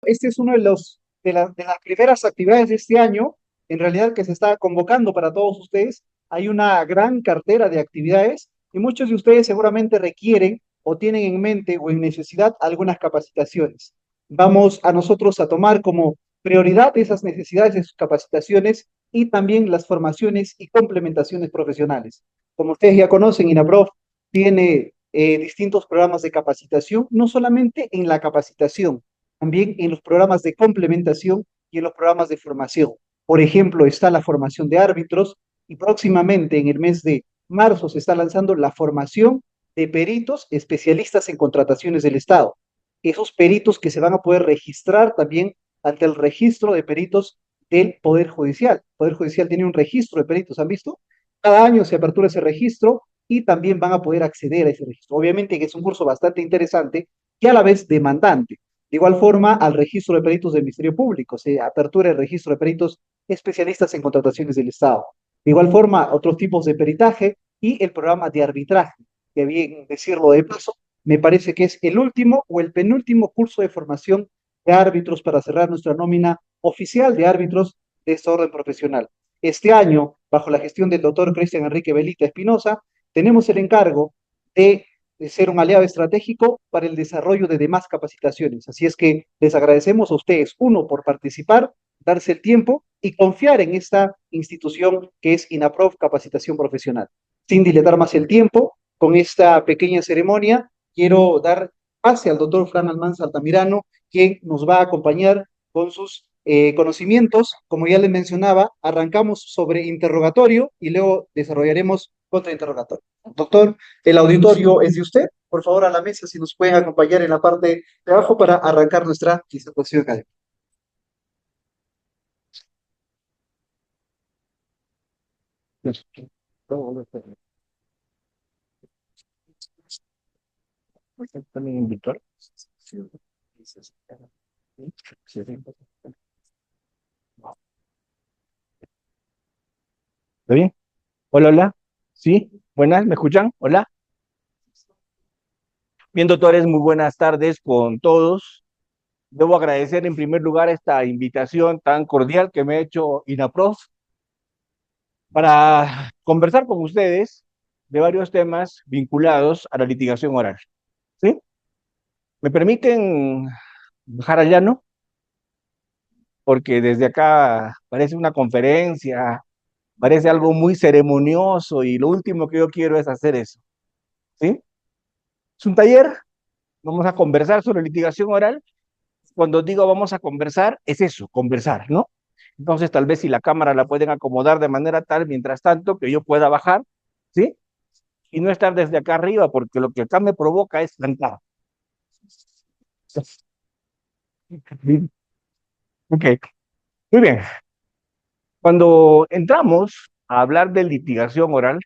Este es uno de de las primeras actividades de este año, en realidad que se está convocando para todos ustedes. Hay una gran cartera de actividades y muchos de ustedes seguramente requieren o tienen en mente o en necesidad algunas capacitaciones. Vamos a nosotros a tomar como prioridad esas necesidades de sus capacitaciones y también las formaciones y complementaciones profesionales. Como ustedes ya conocen, INAPROF tiene distintos programas de capacitación, no solamente en la capacitación, también en los programas de complementación y en los programas de formación. Por ejemplo, está la formación de árbitros y próximamente en el mes de marzo se está lanzando la formación de peritos especialistas en contrataciones del Estado. Esos peritos que se van a poder registrar también ante el registro de peritos del Poder Judicial. El Poder Judicial tiene un registro de peritos, ¿han visto? Cada año se apertura ese registro y también van a poder acceder a ese registro. Obviamente que es un curso bastante interesante y a la vez demandante. De igual forma, al registro de peritos del Ministerio Público, se apertura el registro de peritos especialistas en contrataciones del Estado. De igual forma, otros tipos de peritaje y el programa de arbitraje, que bien decirlo de paso, me parece que es el último o el penúltimo curso de formación de árbitros para cerrar nuestra nómina oficial de árbitros de esta orden profesional. Este año, bajo la gestión del doctor Cristian Enrique Velita Espinosa, tenemos el encargo de ser un aliado estratégico para el desarrollo de demás capacitaciones. Así es que les agradecemos a ustedes, uno, por participar, darse el tiempo y confiar en esta institución que es INAPROF Capacitación Profesional. Sin dilatar más el tiempo, con esta pequeña ceremonia, quiero dar pase al doctor Fran Almanza Altamirano, quien nos va a acompañar con sus conocimientos. Como ya les mencionaba, arrancamos sobre interrogatorio y luego desarrollaremos contrainterrogatorio. Doctor, el auditorio es de usted. Por favor, a la mesa, si nos pueden acompañar en la parte de abajo para arrancar nuestra disertación académica. También invitar. ¿Está bien? Hola, hola. ¿Sí? Buenas, ¿me escuchan? Hola. Bien, doctores, muy buenas tardes con todos. Debo agradecer en primer lugar esta invitación tan cordial que me ha hecho INAPROF para conversar con ustedes de varios temas vinculados a la litigación oral. ¿Sí? ¿Me permiten bajar al llano? Porque desde acá parece una conferencia, parece algo muy ceremonioso y lo último que yo quiero es hacer eso. ¿Sí? Es un taller, vamos a conversar sobre litigación oral. Cuando digo vamos a conversar, es eso, conversar, ¿no? Entonces, tal vez si la cámara la pueden acomodar de manera tal, mientras tanto, que yo pueda bajar, ¿sí? Y no estar desde acá arriba, porque lo que acá me provoca es cantar. Ok, muy bien. Cuando entramos a hablar de litigación oral,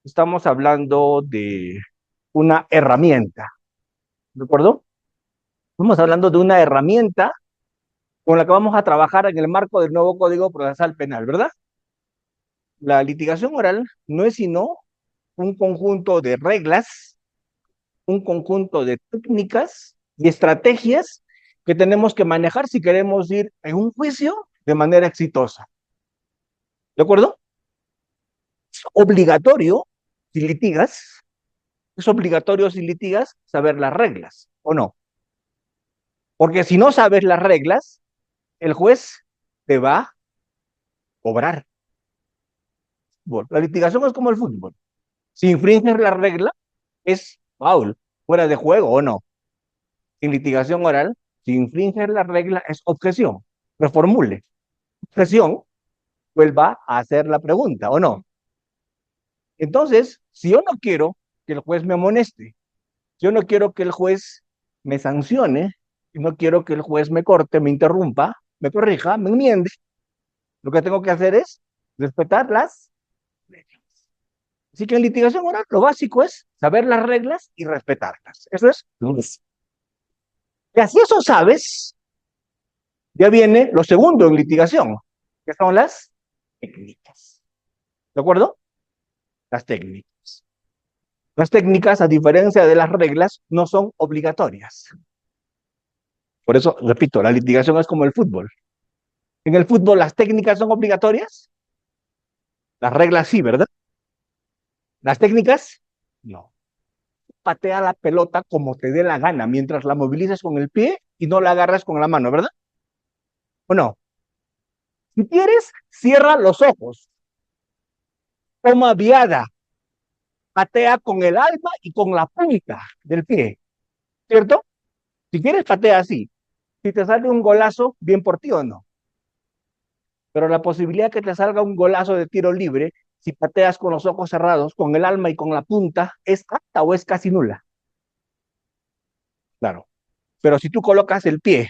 estamos hablando de una herramienta, ¿de acuerdo? Estamos hablando de una herramienta con la que vamos a trabajar en el marco del nuevo Código Procesal Penal, ¿verdad? La litigación oral no es sino un conjunto de reglas, un conjunto de técnicas y estrategias que tenemos que manejar si queremos ir en un juicio de manera exitosa. ¿De acuerdo? Es obligatorio, si litigas, es obligatorio si litigas saber las reglas, ¿o no? Porque si no sabes las reglas, el juez te va a cobrar. La litigación es como el fútbol. Si infringes la regla, es foul, fuera de juego o no. En litigación oral, si infringes la regla, es objeción. Reformule. Objeción, vuelva a hacer la pregunta o no. Entonces, si yo no quiero que el juez me amoneste, yo no quiero que el juez me sancione, no quiero que el juez me corte, me interrumpa, me corrija, me enmiende, lo que tengo que hacer es respetar las reglas. Así que en litigación oral lo básico es saber las reglas y respetarlas. Eso es. Y así eso sabes, ya viene lo segundo en litigación, que son las técnicas. ¿De acuerdo? Las técnicas. Las técnicas, a diferencia de las reglas, no son obligatorias. Por eso, repito, la litigación es como el fútbol. En el fútbol las técnicas son obligatorias, las reglas sí, ¿verdad? Las técnicas, no. Patea la pelota como te dé la gana, mientras la movilizas con el pie y no la agarras con la mano, ¿verdad? ¿O no? Si quieres, cierra los ojos, toma viada, patea con el alma y con la punta del pie, ¿cierto? Si quieres, patea así. Si te sale un golazo, bien por ti o no. Pero la posibilidad que te salga un golazo de tiro libre, si pateas con los ojos cerrados, con el alma y con la punta, ¿es alta o es casi nula? Claro. Pero si tú colocas el pie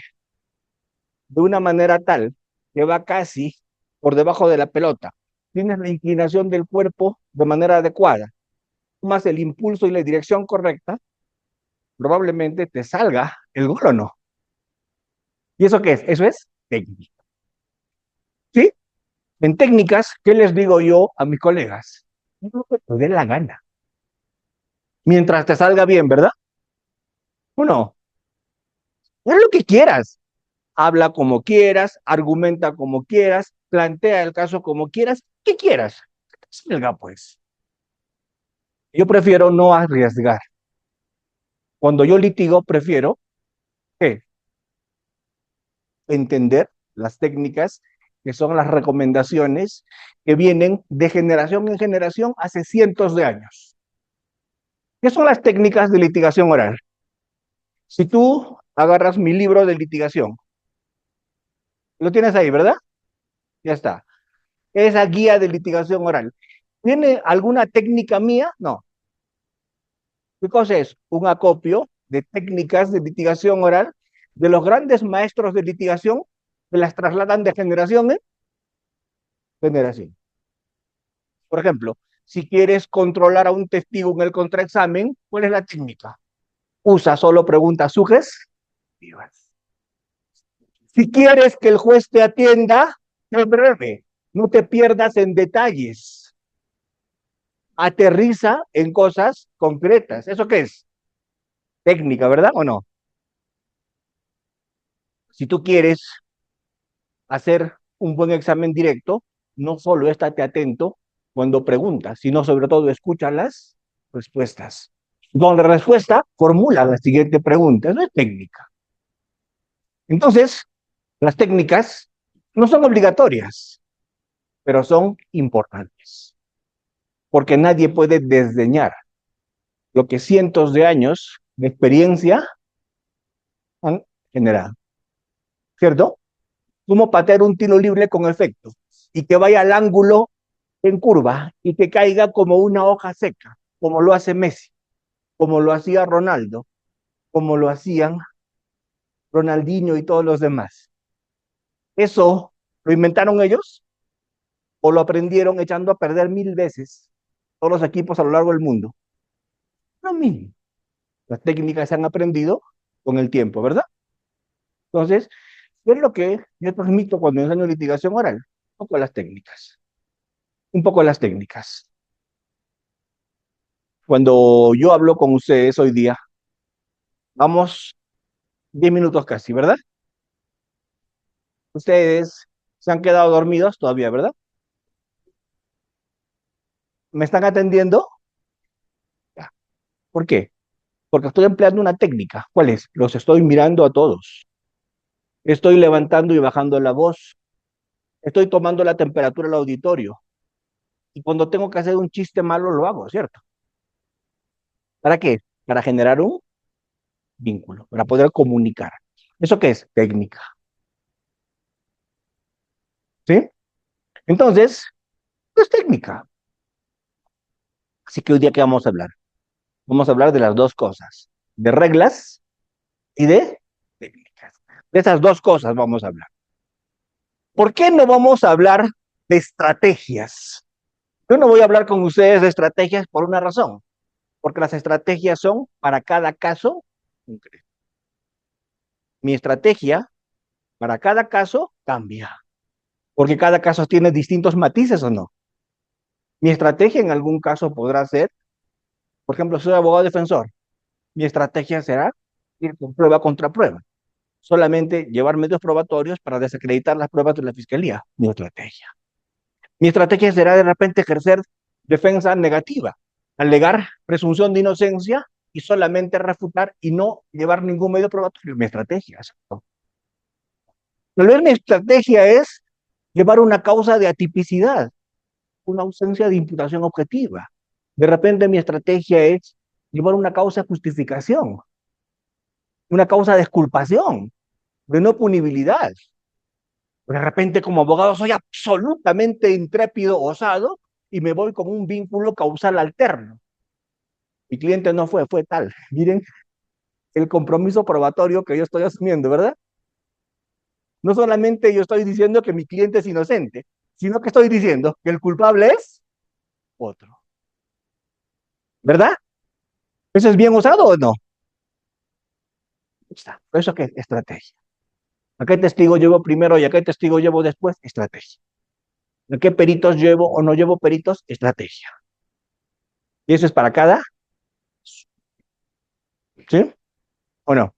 de una manera tal que va casi por debajo de la pelota, tienes la inclinación del cuerpo de manera adecuada, tomas el impulso y la dirección correcta, probablemente te salga el gol o no. ¿Y eso qué es? Eso es técnica. ¿Sí? En técnicas, ¿qué les digo yo a mis colegas? Es lo que te dé la gana. Mientras te salga bien, ¿verdad? Uno, haz lo que quieras. Habla como quieras, argumenta como quieras, plantea el caso como quieras, ¿qué quieras? Salga pues. Yo prefiero no arriesgar. Cuando yo litigo, prefiero ¿qué? Entender las técnicas que son las recomendaciones que vienen de generación en generación hace cientos de años. ¿Qué son las técnicas de litigación oral? Si tú agarras mi libro de litigación, lo tienes ahí, ¿verdad? Ya está. Esa guía de litigación oral. ¿Tiene alguna técnica mía? No. ¿Qué cosa es? Un acopio de técnicas de litigación oral de los grandes maestros de litigación que las trasladan de generación en generación. Por ejemplo, si quieres controlar a un testigo en el contraexamen, ¿cuál es la técnica? Usa solo preguntas sugestivas. Si quieres que el juez te atienda, sé breve, no te pierdas en detalles. Aterriza en cosas concretas. ¿Eso qué es? Técnica, ¿verdad o no? Si tú quieres hacer un buen examen directo, no solo estate atento cuando preguntas, sino sobre todo escucha las respuestas. Con la respuesta, formula la siguiente pregunta. Eso es técnica. Entonces, las técnicas no son obligatorias, pero son importantes, porque nadie puede desdeñar lo que cientos de años de experiencia han generado, ¿cierto? Cómo patear un tiro libre con efecto y que vaya al ángulo en curva y que caiga como una hoja seca, como lo hace Messi, como lo hacía Ronaldo, como lo hacían Ronaldinho y todos los demás. ¿Eso lo inventaron ellos o lo aprendieron echando a perder mil veces todos los equipos a lo largo del mundo? Lo mismo. Las técnicas se han aprendido con el tiempo, ¿verdad? Entonces, ¿qué es lo que yo transmito cuando enseño litigación oral? Un poco las técnicas. Un poco las técnicas. Cuando yo hablo con ustedes hoy día, vamos 10 minutos casi, ¿verdad? Ustedes se han quedado dormidos todavía, ¿verdad? ¿Me están atendiendo? Ya. ¿Por qué? Porque estoy empleando una técnica. ¿Cuál es? Los estoy mirando a todos. Estoy levantando y bajando la voz. Estoy tomando la temperatura del auditorio. Y cuando tengo que hacer un chiste malo, lo hago, ¿cierto? ¿Para qué? Para generar un vínculo, para poder comunicar. ¿Eso qué es? Técnica. ¿Sí? Entonces, es técnica. Así que hoy día, ¿qué vamos a hablar? Vamos a hablar de las dos cosas, de reglas y de técnicas. De esas dos cosas vamos a hablar. ¿Por qué no vamos a hablar de estrategias? Yo no voy a hablar con ustedes de estrategias por una razón, porque las estrategias son para cada caso concreto. Mi estrategia para cada caso cambia, porque cada caso tiene distintos matices o no. Mi estrategia en algún caso podrá ser, por ejemplo, soy abogado defensor. Mi estrategia será ir con prueba contra prueba. solamente llevar medios probatorios para desacreditar las pruebas de la fiscalía. Mi estrategia. Mi estrategia será de repente ejercer defensa negativa, alegar presunción de inocencia y solamente refutar y no llevar ningún medio probatorio. Mi estrategia. Tal vez mi estrategia es llevar una causa de atipicidad, una ausencia de imputación objetiva. De repente mi estrategia es llevar una causa de justificación, una causa de exculpación, de no punibilidad. De repente como abogado soy absolutamente intrépido, osado, y me voy con un vínculo causal alterno. Mi cliente no fue tal. Miren el compromiso probatorio que yo estoy asumiendo, ¿verdad? No solamente yo estoy diciendo que mi cliente es inocente, sino que estoy diciendo que el culpable es otro. ¿Verdad? ¿Eso es bien usado o no? Está. ¿Eso qué? Estrategia. ¿A qué testigo llevo primero y a qué testigo llevo después? Estrategia. ¿A qué peritos llevo o no llevo peritos? Estrategia. ¿Y eso es para cada? ¿Sí? ¿O no?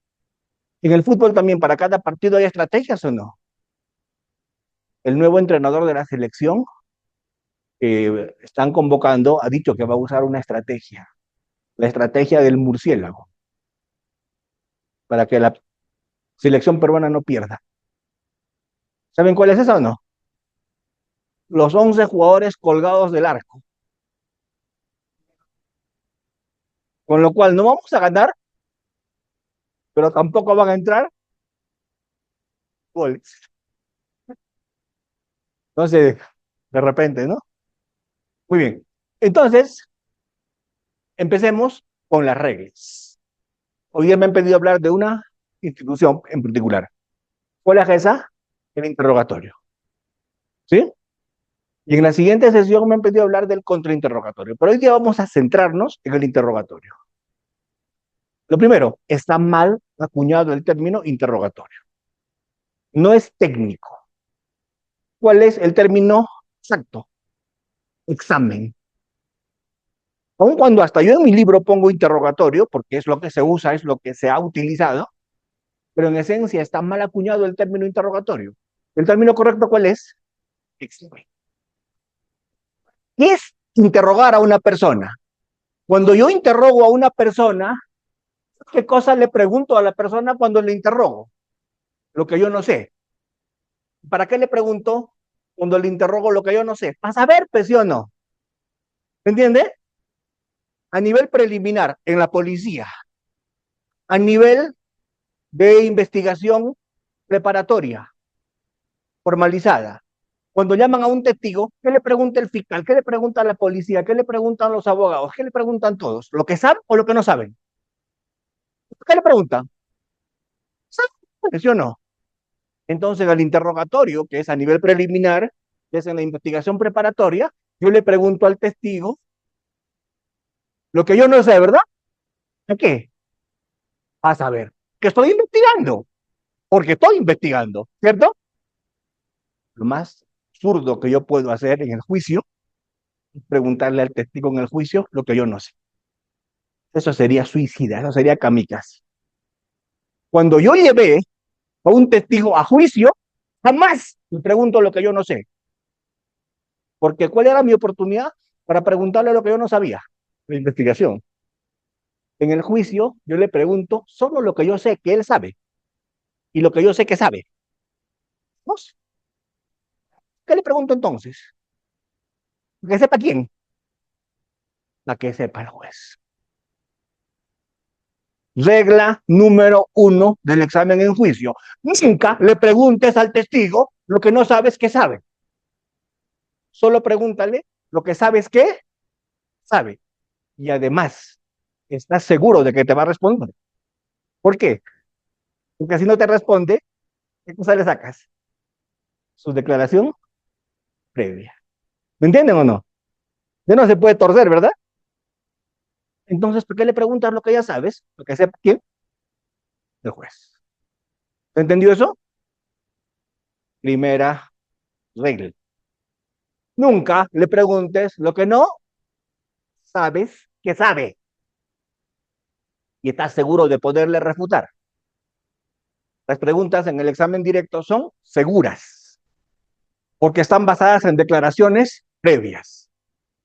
En el fútbol también, para cada partido hay estrategias o no. El nuevo entrenador de la selección que están convocando ha dicho que va a usar una estrategia, la estrategia del murciélago, para que la selección peruana no pierda. ¿Saben cuál es esa o no? Los 11 jugadores colgados del arco. Con lo cual no vamos a ganar, pero tampoco van a entrar goles. Entonces, de repente, ¿no? Muy bien. Entonces, empecemos con las reglas. Hoy día me han pedido hablar de una institución en particular. ¿Cuál es esa? El interrogatorio. ¿Sí? Y en la siguiente sesión me han pedido hablar del contrainterrogatorio. Pero hoy día vamos a centrarnos en el interrogatorio. Lo primero, está mal acuñado el término interrogatorio. No es técnico. ¿Cuál es el término exacto? Examen. Aun cuando hasta yo en mi libro pongo interrogatorio, porque es lo que se usa, es lo que se ha utilizado, pero en esencia está mal acuñado el término interrogatorio. ¿El término correcto cuál es? Examen. ¿Qué es interrogar a una persona? Cuando yo interrogo a una persona, ¿qué cosa le pregunto a la persona cuando le interrogo? Lo que yo no sé. ¿Para qué le pregunto cuando le interrogo lo que yo no sé? Para saber, pues sí o no. ¿Entiende? A nivel preliminar, en la policía, a nivel de investigación preparatoria, formalizada. Cuando llaman a un testigo, ¿qué le pregunta el fiscal? ¿Qué le pregunta la policía? ¿Qué le preguntan los abogados? ¿Qué le preguntan todos? ¿Lo que saben o lo que no saben? ¿Qué le preguntan? ¿Sí o no? Entonces, al interrogatorio, que es a nivel preliminar, que es en la investigación preparatoria, yo le pregunto al testigo lo que yo no sé, ¿verdad? ¿A qué? A saber, que estoy investigando, porque estoy investigando, ¿cierto? Lo más absurdo que yo puedo hacer en el juicio es preguntarle al testigo en el juicio lo que yo no sé. Eso sería suicida, eso sería kamikaze. Cuando yo llevé a un testigo a juicio, jamás le pregunto lo que yo no sé. Porque ¿cuál era mi oportunidad para preguntarle lo que yo no sabía? La investigación. En el juicio, yo le pregunto solo lo que yo sé que él sabe y lo que yo sé que sabe. No sé. ¿Qué le pregunto entonces? ¿Que sepa quién? La que sepa el juez. Regla número 1 del examen en juicio. Nunca le preguntes al testigo lo que no sabes que sabe. Solo pregúntale lo que sabes que sabe. Y además, estás seguro de que te va a responder. ¿Por qué? Porque si no te responde, ¿qué cosa le sacas? Su declaración previa. ¿Me entienden o no? Ya no se puede torcer, ¿verdad? Entonces, ¿por qué le preguntas lo que ya sabes? Lo que sepa quién, el juez. ¿Se entendió eso? Primera regla. Nunca le preguntes lo que no sabes que sabe. Y estás seguro de poderle refutar. Las preguntas en el examen directo son seguras, porque están basadas en declaraciones previas.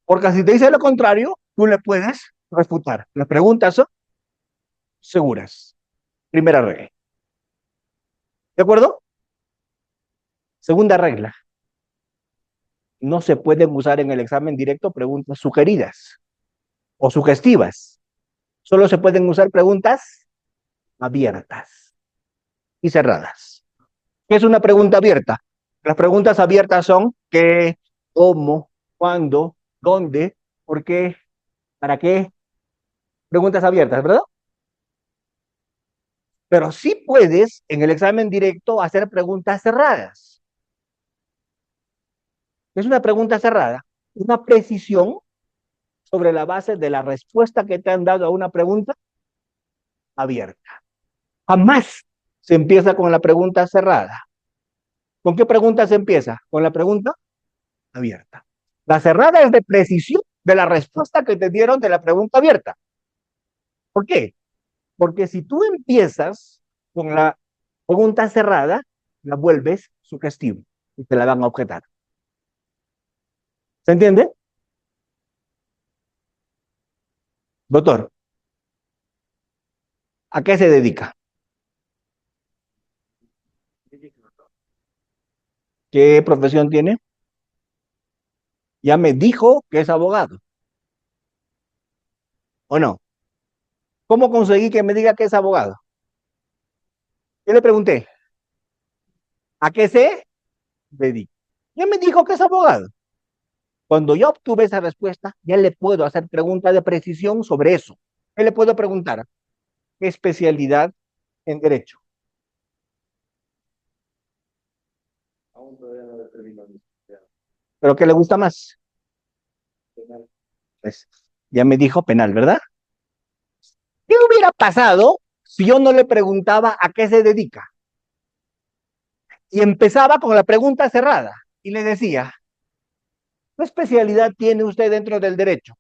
Porque si te dice lo contrario, tú le puedes refutar. Las preguntas son seguras. Primera regla. ¿De acuerdo? Segunda regla. No se pueden usar en el examen directo preguntas sugeridas o sugestivas. Solo se pueden usar preguntas abiertas y cerradas. ¿Qué es una pregunta abierta? Las preguntas abiertas son qué, cómo, cuándo, dónde, por qué, para qué. Preguntas abiertas, ¿verdad? Pero sí puedes en el examen directo hacer preguntas cerradas. Es una pregunta cerrada, una precisión sobre la base de la respuesta que te han dado a una pregunta abierta. Jamás se empieza con la pregunta cerrada. ¿Con qué pregunta se empieza? Con la pregunta abierta. La cerrada es de precisión de la respuesta que te dieron de la pregunta abierta. ¿Por qué? Porque si tú empiezas con la pregunta cerrada, la vuelves sugestiva y te la van a objetar. ¿Se entiende? Doctor, ¿a qué se dedica? ¿Qué profesión tiene? Ya me dijo que es abogado, ¿o no? ¿Cómo conseguí que me diga que es abogado? Yo le pregunté, ¿a qué se dedica? Ya me dijo que es abogado. Cuando yo obtuve esa respuesta, ya le puedo hacer preguntas de precisión sobre eso. ¿Qué le puedo preguntar? ¿Qué especialidad en derecho? ¿Pero qué le gusta más? Pues ya me dijo penal, ¿verdad? ¿Qué hubiera pasado si yo no le preguntaba a qué se dedica? Y empezaba con la pregunta cerrada y le decía, ¿qué especialidad tiene usted dentro del derecho?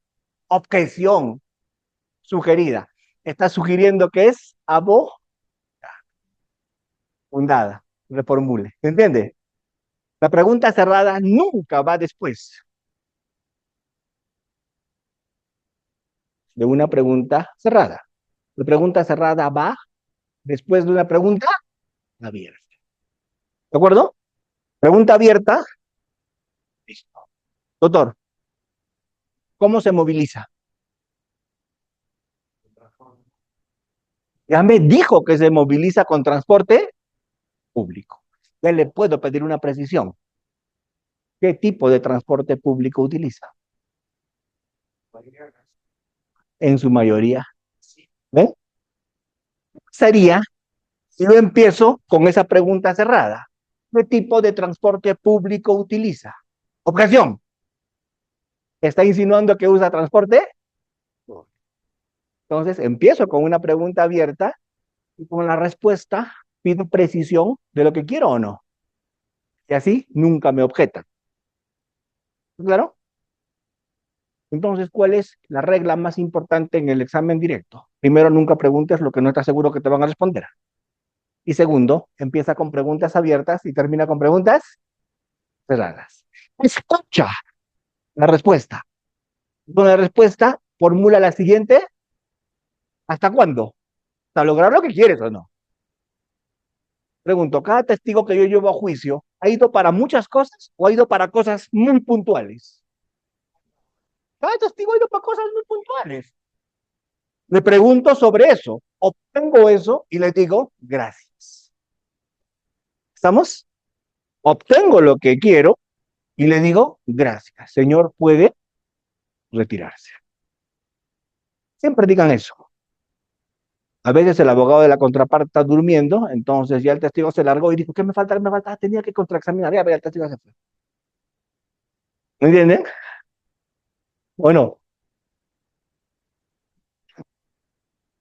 Objeción sugerida. Está sugiriendo que es abogada. Fundada. Reformule. ¿Se entiende? La pregunta cerrada nunca va después de una pregunta cerrada. La pregunta cerrada va después de una pregunta abierta. ¿De acuerdo? Pregunta abierta. Listo. Doctor, ¿cómo se moviliza? Ya me dijo que se moviliza con transporte público. Ya le puedo pedir una precisión. ¿Qué tipo de transporte público utiliza? En su mayoría. ¿Ven? Sería si yo empiezo con esa pregunta cerrada. ¿Qué tipo de transporte público utiliza? Objeción. ¿Está insinuando que usa transporte? Entonces empiezo con una pregunta abierta y con la respuesta pido precisión de lo que quiero o no. Y así nunca me objetan. ¿Claro? Entonces, ¿cuál es la regla más importante en el examen directo? Primero, nunca preguntes lo que no estás seguro que te van a responder. Y segundo, empieza con preguntas abiertas y termina con preguntas cerradas. Escucha la respuesta. Con la respuesta, formula la siguiente. ¿Hasta cuándo? ¿Hasta lograr lo que quieres o no? Pregunto, ¿cada testigo que yo llevo a juicio ha ido para muchas cosas o ha ido para cosas muy puntuales? Cada testigo ha ido para cosas muy puntuales. Le pregunto sobre eso, obtengo eso y le digo, gracias. ¿Estamos? Obtengo lo que quiero y le digo, gracias. Señor, puede retirarse. Siempre digan eso. A veces el abogado de la contraparte está durmiendo, entonces ya el testigo se largó y dijo, ¿qué me falta? ¿Qué me falta? Tenía que contraexaminar. Ya, el testigo se fue. ¿Me entienden? Bueno,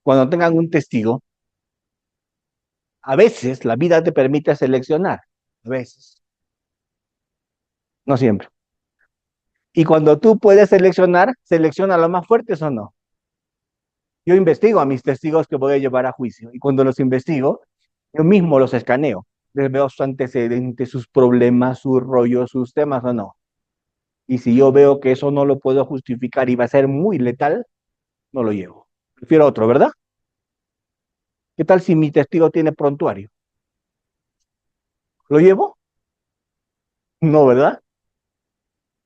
cuando tengan un testigo, a veces la vida te permite seleccionar. A veces. No siempre. Y cuando tú puedes seleccionar, selecciona los más fuertes o no. Yo investigo a mis testigos que voy a llevar a juicio. Y cuando los investigo, Yo mismo los escaneo, les veo sus antecedentes, sus problemas, sus rollos, sus temas o no. Y si yo veo que eso no lo puedo justificar y va a ser muy letal, no lo llevo. Prefiero otro, ¿verdad? ¿Qué tal si mi testigo tiene prontuario? ¿Lo llevo? No, ¿verdad?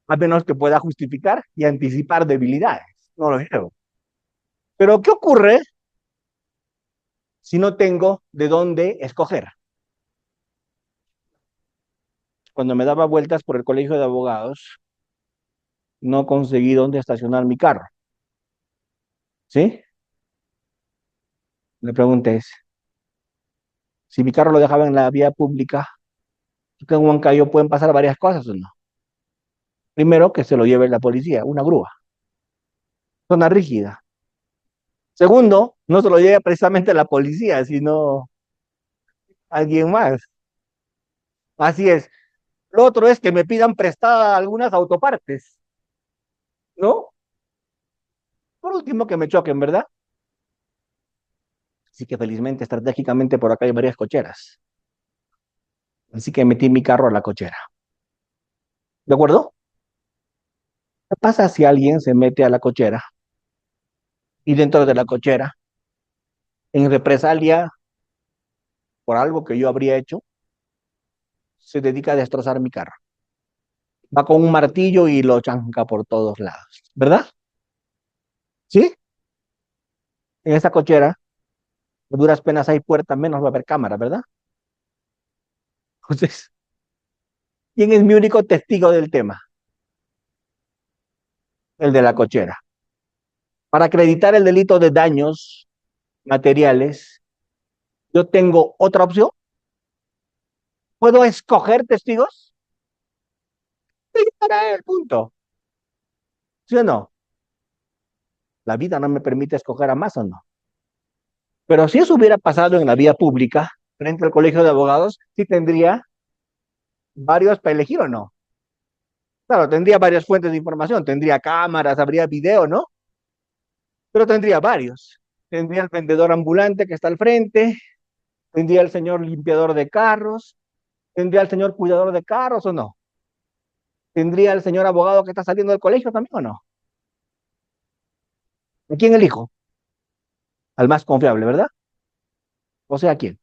A menos que pueda justificar y anticipar debilidades. No lo llevo. Pero ¿qué ocurre si no tengo de dónde escoger? Cuando me daba vueltas por el colegio de abogados, no conseguí dónde estacionar mi carro. ¿Sí? La pregunta es, si mi carro lo dejaba en la vía pública, acá en Huancayo pueden pasar varias cosas o no. Primero, que se lo lleve la policía, una grúa, zona rígida. Segundo, no se lo lleve precisamente la policía, sino alguien más. Así es. Lo otro es que me pidan prestada algunas autopartes, ¿no? Por último, que me choquen, ¿verdad? Así que felizmente, estratégicamente, por acá hay varias cocheras. Así que metí mi carro a la cochera. ¿De acuerdo? ¿Qué pasa si alguien se mete a la cochera y dentro de la cochera, en represalia por algo que yo habría hecho, se dedica a destrozar mi carro? Va con un martillo y lo chanca por todos lados, ¿verdad? ¿Sí? En esa cochera, a duras penas hay puerta, menos va a haber cámara, ¿verdad? Entonces, ¿quién es mi único testigo del tema? El de la cochera. Para acreditar el delito de daños materiales, yo tengo otra opción. ¿Puedo escoger testigos? Sí, para el punto. ¿Sí o no? La vida no me permite escoger a más o no. Pero si eso hubiera pasado en la vía pública, frente al colegio de abogados, sí tendría varios para elegir o no. Claro, tendría varias fuentes de información, tendría cámaras, habría video, ¿no? Pero tendría varios. Tendría el vendedor ambulante que está al frente, tendría el señor limpiador de carros, tendría el señor cuidador de carros o no. Tendría el señor abogado que está saliendo del colegio también o no. ¿A quién elijo? Al más confiable, ¿verdad? O sea, ¿a quién?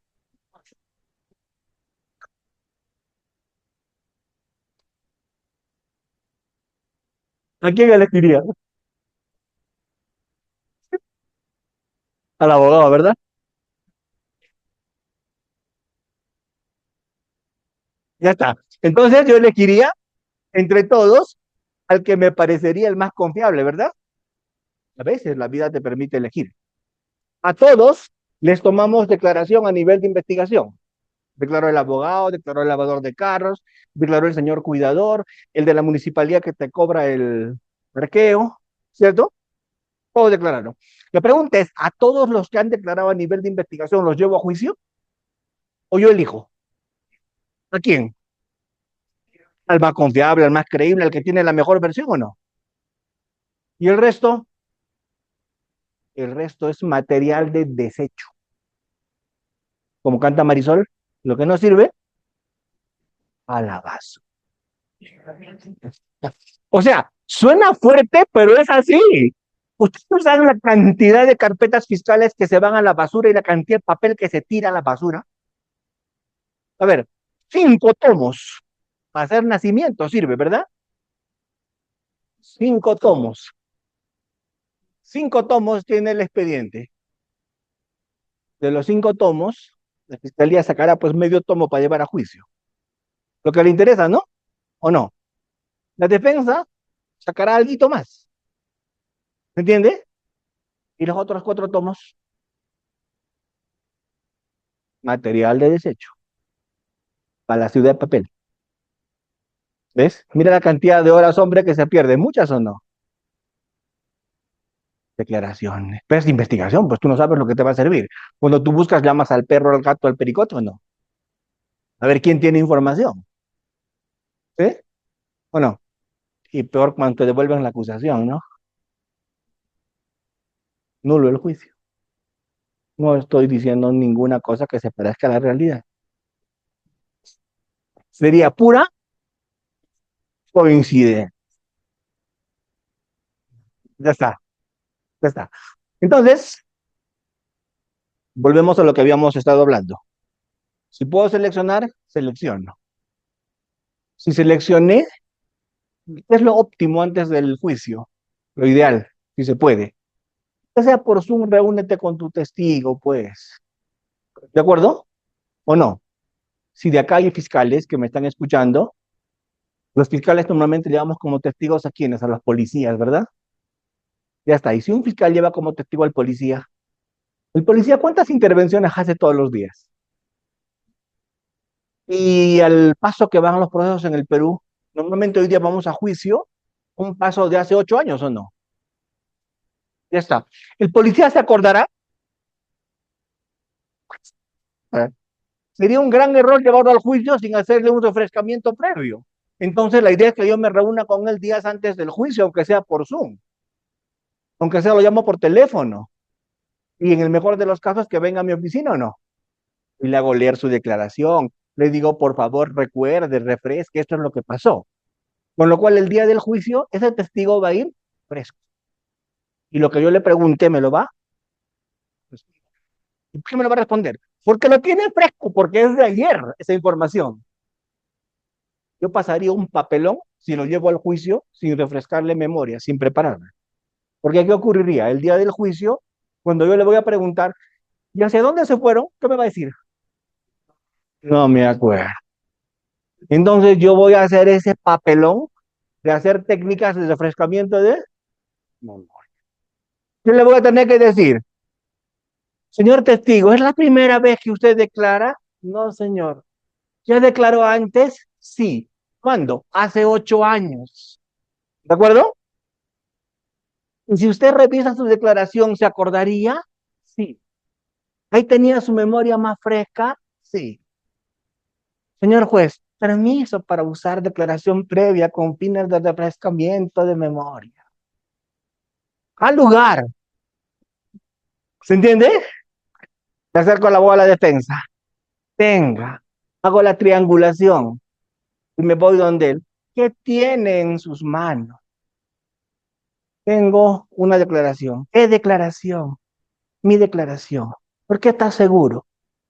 ¿A quién elegiría? Al abogado, ¿verdad? Ya está. Entonces yo elegiría entre todos al que me parecería el más confiable, ¿verdad? A veces la vida te permite elegir. A todos les tomamos declaración a nivel de investigación. Declaró el abogado, declaró el lavador de carros, declaró el señor cuidador, el de la municipalidad que te cobra el parqueo, ¿cierto? Todos declararon. La pregunta es, ¿a todos los que han declarado a nivel de investigación los llevo a juicio? ¿O yo elijo? ¿A quién? ¿Al más confiable, al más creíble, al que tiene la mejor versión o no? ¿Y el resto? El resto es material de desecho. Como canta Marisol, lo que no sirve, a la basura. O sea, suena fuerte, pero es así. Ustedes saben la cantidad de carpetas fiscales que se van a la basura y la cantidad de papel que se tira a la basura. A ver, 5 tomos para hacer nacimiento sirve, ¿verdad? 5 tomos. 5 tomos tiene el expediente. De los 5 tomos, la fiscalía sacará pues medio tomo para llevar a juicio. Lo que le interesa, ¿no? ¿O no? La defensa sacará algo más. ¿Me entiende? Y los otros 4 tomos, material de desecho para la ciudad de papel. ¿Ves? Mira la cantidad de horas, hombre, que se pierde. ¿Muchas o no? Declaraciones. Pero es de investigación, pues tú no sabes lo que te va a servir. Cuando tú buscas, llamas al perro, al gato, al pericoto, ¿o no? A ver quién tiene información. ¿Sí? ¿O no? Y peor cuando te devuelven la acusación, ¿no? Nulo el juicio. No estoy diciendo ninguna cosa que se parezca a la realidad. Sería pura coincidencia. Ya está, ya está. Entonces, volvemos a lo que habíamos estado hablando. Si puedo seleccionar, selecciono. Si seleccioné, ¿qué es lo óptimo antes del juicio? Lo ideal, si se puede. Ya sea por Zoom, reúnete con tu testigo, pues. ¿De acuerdo? ¿O no? Si de acá hay fiscales que me están escuchando, los fiscales normalmente llevamos como testigos a quienes, a los policías, ¿verdad? Ya está. Y si un fiscal lleva como testigo al policía, ¿el policía cuántas intervenciones hace todos los días? Y al paso que van los procesos en el Perú, normalmente hoy día vamos a juicio, un paso de hace 8 años o no. Ya está. El policía se acordará. ¿Eh? Sería un gran error llevarlo al juicio sin hacerle un refrescamiento previo. Entonces la idea es que yo me reúna con él días antes del juicio, aunque sea por Zoom, aunque sea lo llamo por teléfono. Y en el mejor de los casos que venga a mi oficina o no. Y le hago leer su declaración. Le digo, por favor, recuerde, refresque, esto es lo que pasó. Con lo cual, el día del juicio, ese testigo va a ir fresco. Y lo que yo le pregunté, ¿me lo va? Pues, ¿y por qué me lo va a responder? Porque lo tiene fresco, porque es de ayer esa información. Yo pasaría un papelón si lo llevo al juicio sin refrescarle memoria, sin prepararme. Porque ¿qué ocurriría? El día del juicio, cuando yo le voy a preguntar, ¿y hacia dónde se fueron? ¿Qué me va a decir? No me acuerdo. Entonces yo voy a hacer ese papelón de hacer técnicas de refrescamiento de memoria. Yo le voy a tener que decir, señor testigo, ¿es la primera vez que usted declara? No, señor. ¿Ya declaró antes? Sí. ¿Cuándo? Hace 8 años. ¿De acuerdo? Y si usted revisa su declaración, ¿se acordaría? Sí. ¿Ahí tenía su memoria más fresca? Sí. Señor juez, permiso para usar declaración previa con fines de refrescamiento de memoria. Al lugar. ¿Se entiende? Me acerco a la bola de defensa. Tenga. Hago la triangulación y me voy donde él. ¿Qué tiene en sus manos? Tengo una declaración. ¿Qué declaración? Mi declaración. ¿Por qué está seguro?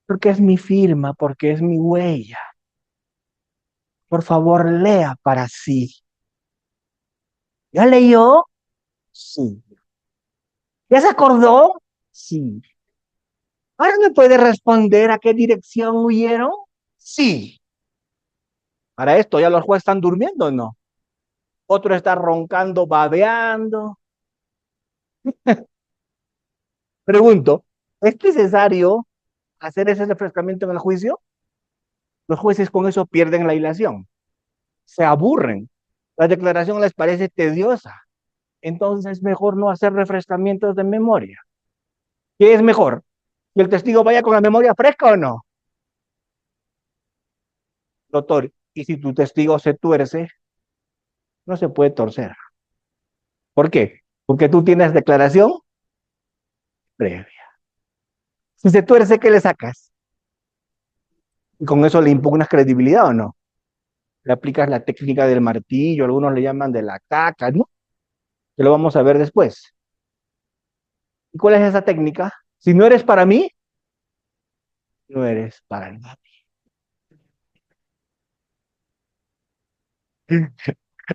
Porque es mi firma, porque es mi huella. Por favor, lea para sí. ¿Ya leyó? Sí. ¿Ya se acordó? Sí. ¿Ahora me puede responder a qué dirección huyeron? Sí. Para esto ya los jueces están durmiendo, ¿no? Otro está roncando, babeando. Pregunto, ¿es necesario hacer ese refrescamiento en el juicio? Los jueces con eso pierden la ilación, se aburren, la declaración les parece tediosa, entonces es mejor no hacer refrescamientos de memoria. ¿Qué es mejor? ¿Que el testigo vaya con la memoria fresca o no? Doctor, y si tu testigo se tuerce, no se puede torcer. ¿Por qué? Porque tú tienes declaración previa. Si se tuerce, ¿qué le sacas? Y con eso le impugnas credibilidad o no. Le aplicas la técnica del martillo, algunos le llaman de la caca, ¿no? Que lo vamos a ver después. ¿Y cuál es esa técnica? Si no eres para mí, no eres para nadie.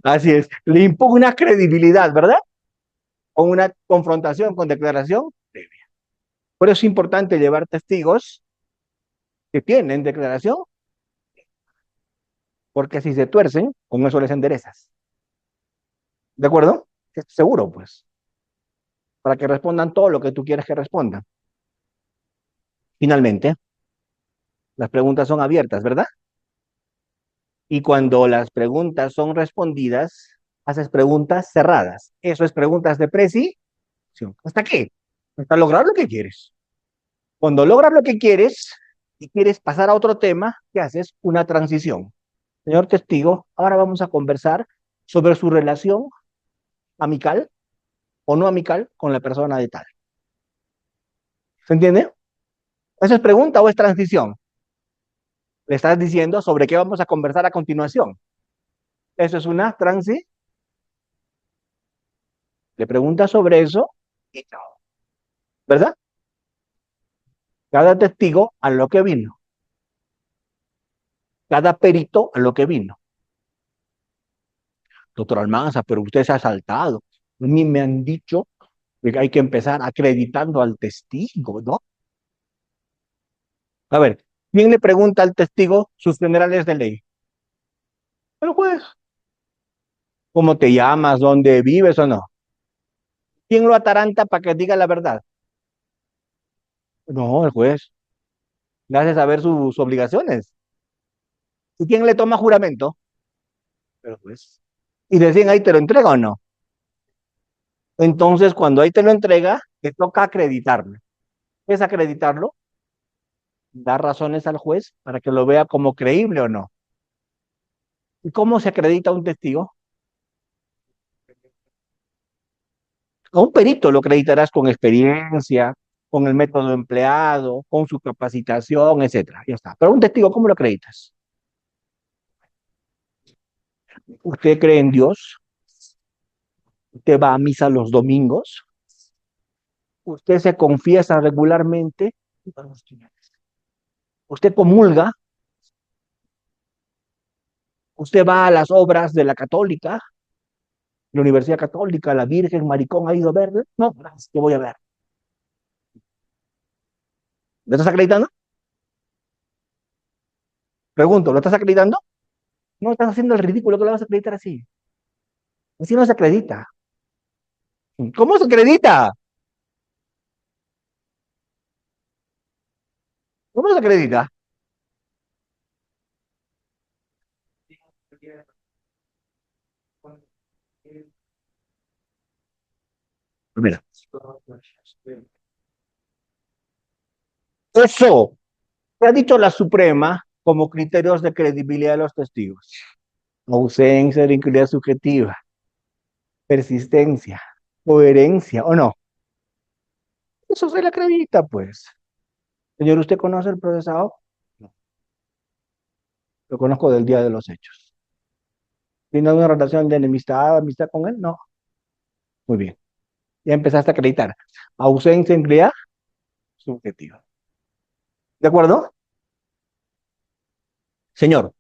Así es, le impugna credibilidad, ¿verdad? Con una confrontación, con declaración previa. Por eso es importante llevar testigos que tienen declaración, porque si se tuercen, con eso les enderezas. ¿De acuerdo? Seguro, pues, para que respondan todo lo que tú quieres que respondan. Finalmente, las preguntas son abiertas, ¿verdad? Y cuando las preguntas son respondidas, haces preguntas cerradas. Eso es preguntas de precisión. ¿Hasta qué? Hasta lograr lo que quieres. Cuando logras lo que quieres y quieres pasar a otro tema, ¿qué haces? Una transición. Señor testigo, ahora vamos a conversar sobre su relación amical o no amical con la persona de tal. ¿Se entiende? ¿Eso es pregunta o es transición? Le estás diciendo sobre qué vamos a conversar a continuación. Eso es una transición. Le preguntas sobre eso y chao, ¿verdad? Cada testigo a lo que vino. Cada perito a lo que vino. Doctor Almanza, pero usted se ha saltado. A mí me han dicho que hay que empezar acreditando al testigo, ¿no? A ver, ¿quién le pregunta al testigo sus generales de ley? El juez. ¿Cómo te llamas? ¿Dónde vives o no? ¿Quién lo ataranta para que diga la verdad? No, el juez. Le hace saber sus obligaciones. ¿Y quién le toma juramento? El juez. Y decían ahí, ¿te lo entrega o no? Entonces, cuando ahí te lo entrega, te toca acreditarlo. ¿Qué es acreditarlo? Dar razones al juez para que lo vea como creíble o no. ¿Y cómo se acredita un testigo? A un perito lo acreditarás con experiencia, con el método empleado, con su capacitación, etcétera. Ya está. Pero un testigo, ¿cómo lo acreditas? ¿Usted cree en Dios? ¿Usted va a misa los domingos? ¿Usted se confiesa regularmente? ¿Usted comulga? ¿Usted va a las obras de la católica, la Universidad Católica, la Virgen, Maricón, ha ido a ver? No, ¿qué voy a ver? ¿Lo estás acreditando? Pregunto, ¿lo estás acreditando? No, estás haciendo el ridículo, que lo vas a acreditar así. Así no se acredita. ¿Cómo se acredita? ¿Cómo se acredita? Mira, eso que ha dicho la Suprema como criterios de credibilidad de los testigos. Ausencia de incredulidad subjetiva, persistencia, coherencia, ¿o no? Eso se le acredita, pues. Señor, ¿usted conoce el procesado? No, lo conozco del día de los hechos. ¿Tiene una relación de enemistad, amistad con él? No. Muy bien. Ya empezaste a acreditar. Ausencia de incredulidad subjetiva. ¿De acuerdo? Señor,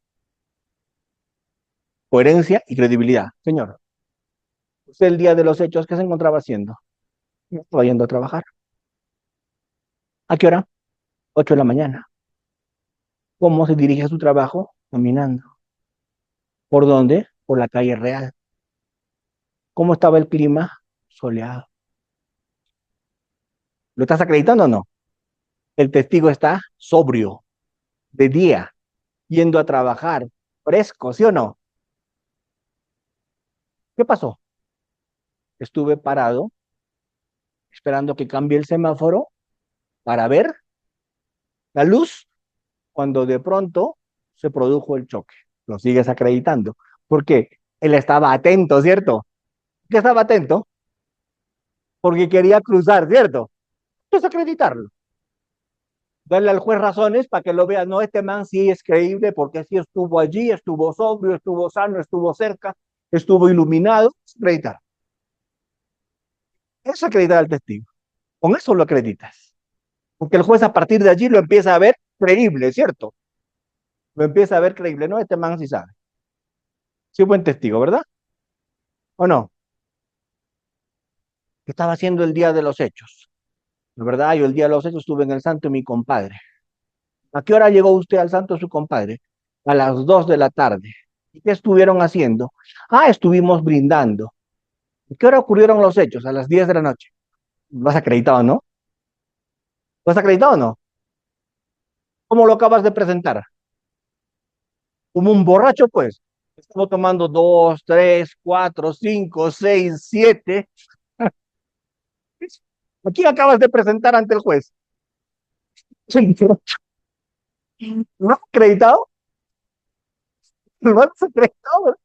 coherencia y credibilidad. Señor, usted el día de los hechos, ¿qué se encontraba haciendo? Estaba yendo a trabajar. ¿A qué hora? 8 de la mañana. ¿Cómo se dirige a su trabajo? Caminando. ¿Por dónde? Por la calle Real. ¿Cómo estaba el clima? Soleado. ¿Lo estás acreditando o no? El testigo está sobrio, de día, yendo a trabajar, fresco, ¿sí o no? ¿Qué pasó? Estuve parado esperando que cambie el semáforo para ver la luz cuando de pronto se produjo el choque. Lo sigues acreditando. Porque él estaba atento, ¿cierto? ¿Qué estaba atento? Porque quería cruzar, ¿cierto? Pues acreditarlo. Darle al juez razones para que lo vea. No, este man sí es creíble porque sí estuvo allí, estuvo sobrio, estuvo sano, estuvo cerca, estuvo iluminado. Acreditar. Eso acreditar al testigo. Con eso lo acreditas. Porque el juez a partir de allí lo empieza a ver creíble, ¿cierto? Lo empieza a ver creíble. No, este man sí sabe. Sí, buen testigo, ¿verdad? ¿O no? ¿Qué estaba haciendo el día de los hechos? La verdad, yo el día de los hechos estuve en el santo de mi compadre. ¿A qué hora llegó usted al santo de su compadre? A las 2 de la tarde. ¿Y qué estuvieron haciendo? Ah, estuvimos brindando. ¿A qué hora ocurrieron los hechos? A las 10 de la noche. ¿Lo has acreditado, no? ¿Lo has acreditado o no? ¿Cómo lo acabas de presentar? Como un borracho, pues. Estamos tomando dos, tres, cuatro, cinco, seis, siete. Aquí acabas de presentar ante el juez. ¿No has acreditado? ¿No has acreditado?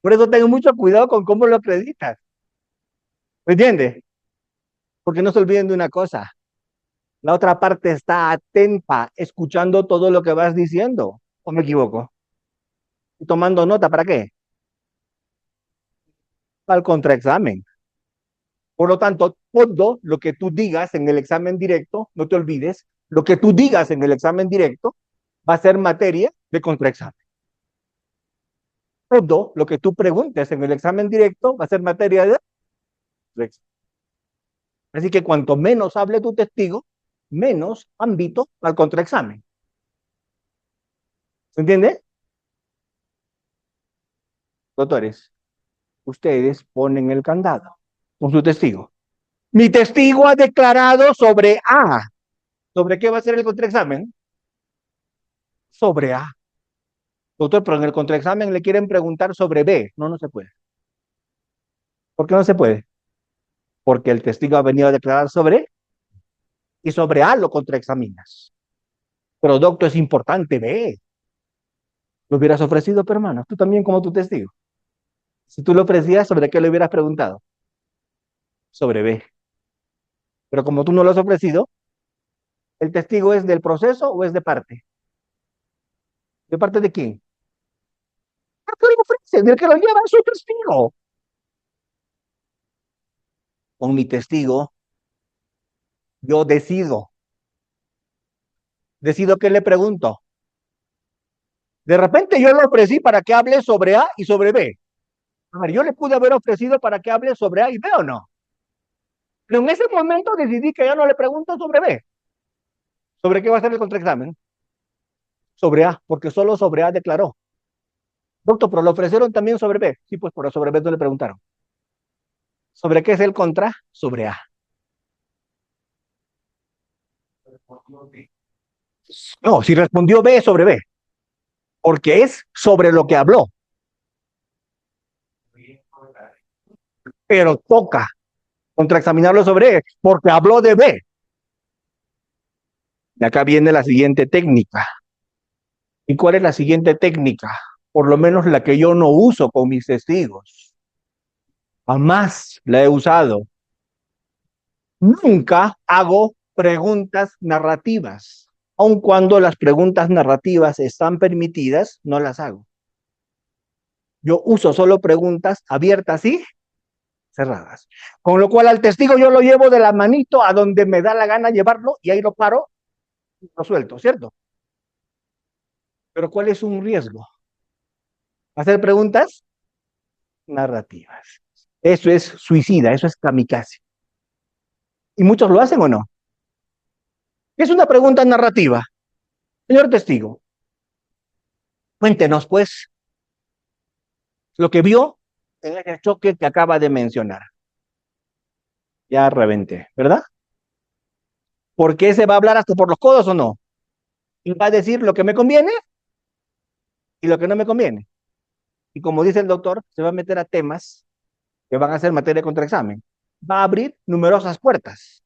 Por eso tengo mucho cuidado con cómo lo acreditas. ¿Me entiendes? Porque no se olviden de una cosa. La otra parte está atenta, escuchando todo lo que vas diciendo. ¿O me equivoco? ¿Y tomando nota para qué? Para el contraexamen. Por lo tanto, todo lo que tú digas en el examen directo, no te olvides, lo que tú digas en el examen directo va a ser materia de contraexamen. Todo lo que tú preguntes en el examen directo va a ser materia de contraexamen. Así que cuanto menos hable tu testigo, menos ámbito al contraexamen. ¿Se entiende? Doctores, ustedes ponen el candado con su testigo. Mi testigo ha declarado sobre A. ¿Sobre qué va a ser el contraexamen? Sobre A. Doctor, pero en el contraexamen le quieren preguntar sobre B. No, no se puede. ¿Por qué no se puede? Porque el testigo ha venido a declarar sobre y sobre A lo contraexaminas. Pero doctor, es importante B. Lo hubieras ofrecido, pero hermano, tú también como tu testigo. Si tú lo ofrecías, ¿sobre qué le hubieras preguntado? Sobre B. Pero como tú no lo has ofrecido, ¿el testigo es del proceso o es de parte? ¿De parte de quién? ¿Por qué lo ofrece? Del que lo lleva es su testigo. Con mi testigo, yo decido qué le pregunto. De repente yo le ofrecí para que hable sobre A y sobre B. A ver, yo le pude haber ofrecido para que hable sobre A y B o no. Pero en ese momento decidí que ya no le pregunto sobre B. ¿Sobre qué va a ser el contraexamen? Sobre A, porque solo sobre A declaró. Doctor, pero le ofrecieron también sobre B. Sí, pues por sobre B no le preguntaron. ¿Sobre qué es el contra? Sobre A. No, si respondió B, sobre B. Porque es sobre lo que habló. Pero toca contraexaminarlo sobre E, porque habló de B. Y acá viene la siguiente técnica. ¿Y cuál es la siguiente técnica? Por lo menos la que yo no uso con mis testigos. Jamás la he usado. Nunca hago preguntas narrativas. Aun cuando las preguntas narrativas están permitidas, no las hago. Yo uso solo preguntas abiertas y cerradas. Con lo cual al testigo yo lo llevo de la manito a donde me da la gana llevarlo y ahí lo paro y lo suelto, ¿cierto? Pero ¿cuál es un riesgo? Hacer preguntas narrativas. Eso es suicida, eso es kamikaze. ¿Y muchos lo hacen o no? Es una pregunta narrativa. Señor testigo, cuéntenos pues lo que vio en ese choque que acaba de mencionar. Ya reventé, ¿verdad? ¿Por qué se va a hablar hasta por los codos o no? Y va a decir lo que me conviene y lo que no me conviene. Y como dice el doctor, se va a meter a temas que van a ser materia de contraexamen. Va a abrir numerosas puertas,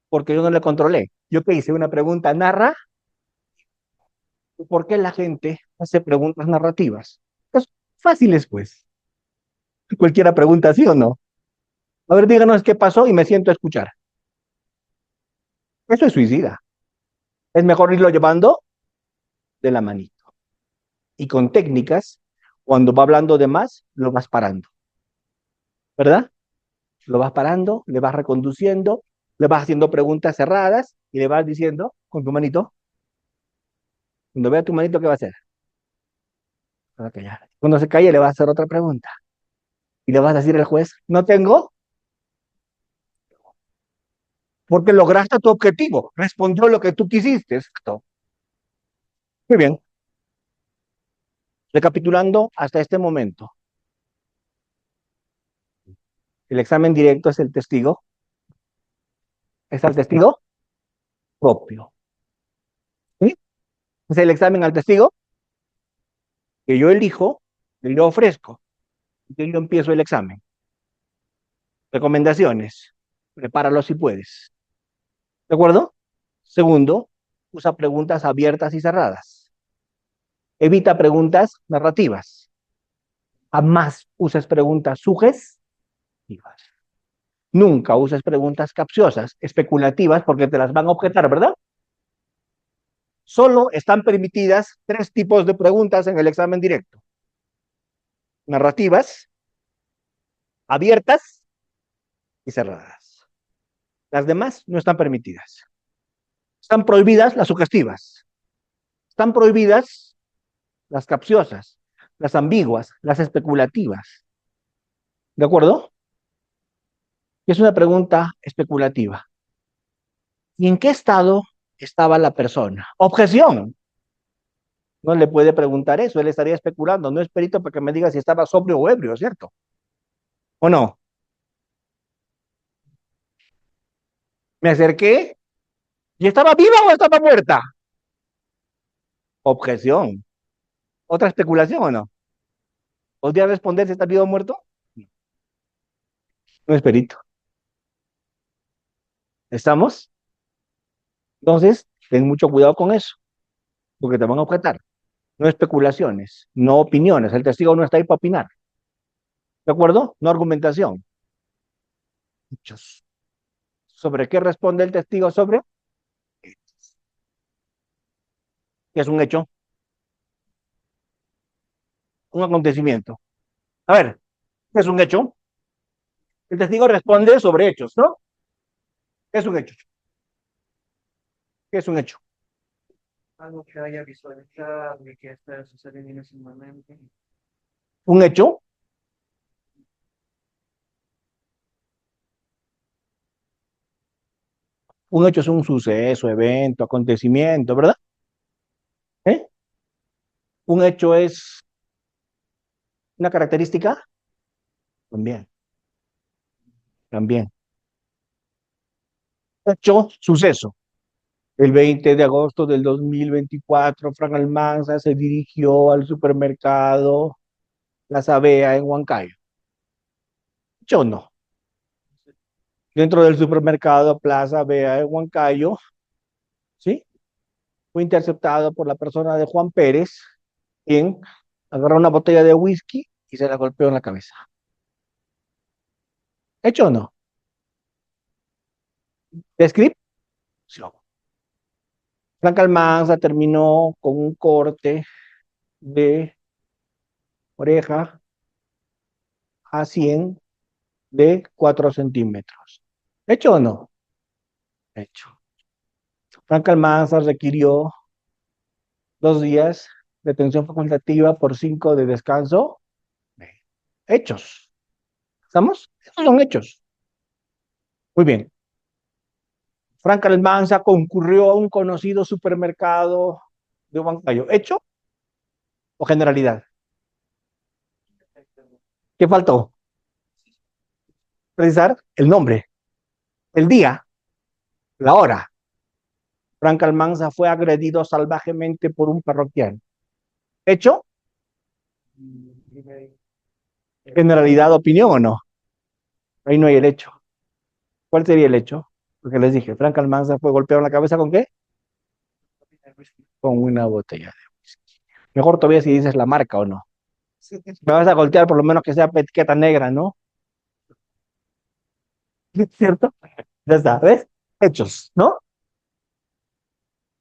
porque yo no le controlé. Yo que hice una pregunta narra, ¿por qué la gente hace preguntas narrativas? Pues fáciles, pues. Cualquiera pregunta sí o no. A ver, díganos qué pasó y me siento a escuchar. Eso es suicida. Es mejor irlo llevando de la manito. Y con técnicas, cuando va hablando de más, lo vas parando. ¿Verdad? Lo vas parando, le vas reconduciendo, le vas haciendo preguntas cerradas y le vas diciendo con tu manito, cuando vea tu manito, ¿qué va a hacer? Va a callar. Cuando se calle, le vas a hacer otra pregunta. Y le vas a decir al juez, no tengo, porque lograste tu objetivo. Respondió lo que tú quisiste. Exacto. Muy bien. Recapitulando hasta este momento. El examen directo es el testigo. Es el testigo propio. ¿Sí? Es el examen al testigo que yo elijo, que yo ofrezco, que yo empiezo el examen. Recomendaciones. Prepáralo si puedes. ¿De acuerdo? Segundo, usa preguntas abiertas y cerradas. Evita preguntas narrativas. Jamás uses preguntas sugestivas. Nunca uses preguntas capciosas, especulativas, porque te las van a objetar, ¿verdad? Solo están permitidas 3 tipos de preguntas en el examen directo: narrativas, abiertas y cerradas. Las demás no están permitidas. Están prohibidas las sugestivas. Están prohibidas las capciosas, las ambiguas, las especulativas. ¿De acuerdo? Es una pregunta especulativa. ¿Y en qué estado estaba la persona? Objeción. No le puede preguntar eso, él estaría especulando. No es perito para que me diga si estaba sobrio o ebrio, ¿cierto? ¿O no? Me acerqué y estaba viva o estaba muerta. Objeción. ¿Otra especulación o no? ¿Podría responder si está vivo o muerto? No es perito. ¿Estamos? Entonces, ten mucho cuidado con eso, porque te van a objetar. No especulaciones, no opiniones. El testigo no está ahí para opinar. ¿De acuerdo? No argumentación. Hechos. ¿Sobre qué responde el testigo? Sobre qué es un hecho, un acontecimiento. A ver, ¿qué es un hecho? El testigo responde sobre hechos, ¿no? ¿Qué es un hecho? ¿Qué es un hecho? Algo que haya visualizado y que está sucediendo en ese momento. Un hecho, un hecho es un suceso, evento, acontecimiento, ¿verdad? ¿Eh? Un hecho es una característica, también, también. Hecho, suceso. El 20 de agosto del 2024, Frank Almanza se dirigió al supermercado La Sabea en Huancayo. Yo no. Dentro del supermercado Plaza Bea en Huancayo, ¿sí? Fue interceptado por la persona de Juan Pérez, quien agarró una botella de whisky y se la golpeó en la cabeza. ¿Hecho o no? Descripción. Frank Almanza terminó con un corte de oreja a 100 de 4 centímetros. ¿Hecho o no? Hecho. Frank Almanza requirió 2 días de atención facultativa por 5 de descanso. Hechos. ¿Estamos? Esos son hechos. Muy bien. Frank Almanza concurrió a un conocido supermercado de Huancayo. ¿Hecho o generalidad? ¿Qué faltó? Precisar el nombre, el día, la hora. Frank Almanza fue agredido salvajemente por un parroquiano. ¿Hecho? Generalidad, opinión o no. Ahí no hay el hecho. ¿Cuál sería el hecho? Porque les dije, Frank Almanza fue golpeado en la cabeza ¿con qué? Con una botella de whisky. Mejor todavía si dices la marca o no. Me vas a golpear por lo menos que sea etiqueta negra, ¿no? ¿Cierto? Ya está, ¿ves? Hechos, ¿no?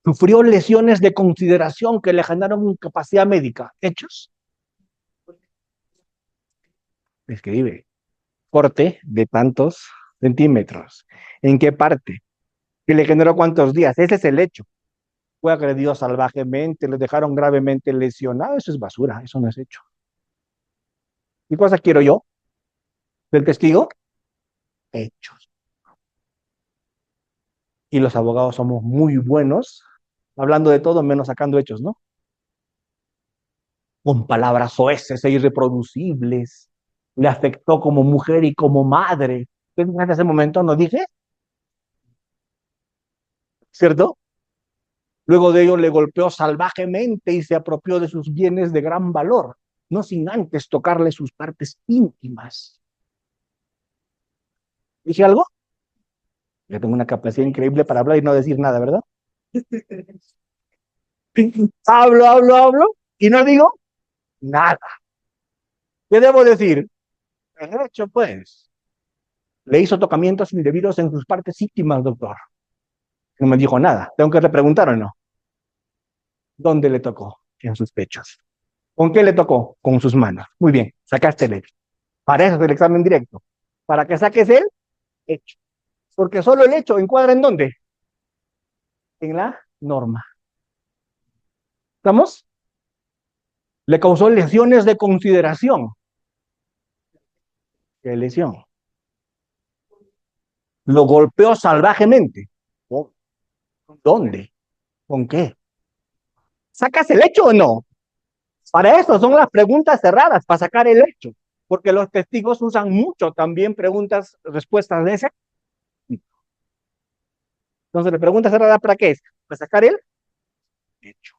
Sufrió lesiones de consideración que le generaron incapacidad médica. Hechos. Escribe. Corte de tantos centímetros. ¿En qué parte? ¿Que le generó cuántos días? Ese es el hecho. Fue agredido salvajemente, le dejaron gravemente lesionado. Eso es basura, eso no es hecho. ¿Y cosa quiero yo del testigo? Hechos. Y los abogados somos muy buenos hablando de todo menos sacando hechos, ¿no? Con palabras soeces e irreproducibles. Le afectó como mujer y como madre. En ese momento no dije, ¿cierto? Luego de ello le golpeó salvajemente y se apropió de sus bienes de gran valor, no sin antes tocarle sus partes íntimas. ¿Dije algo? Yo tengo una capacidad increíble para hablar y no decir nada, ¿verdad? Hablo y no digo nada. ¿Qué debo decir? El hecho, pues. Le hizo tocamientos indebidos en sus partes íntimas, doctor. No me dijo nada. ¿Tengo que repreguntar o no? ¿Dónde le tocó? En sus pechos. ¿Con qué le tocó? Con sus manos. Muy bien, sacaste el hecho. Para eso es el examen directo. Para que saques el hecho. Porque solo el hecho encuadra en dónde? En la norma. ¿Estamos? Le causó lesiones de consideración. ¿Qué lesión? Lo golpeó salvajemente. ¿Dónde? ¿Con qué? ¿Sacas el hecho o no? Para eso son las preguntas cerradas, para sacar el hecho. Porque los testigos usan mucho también preguntas, respuestas de ese. Entonces, la pregunta cerrada, ¿para qué es? Para sacar el hecho.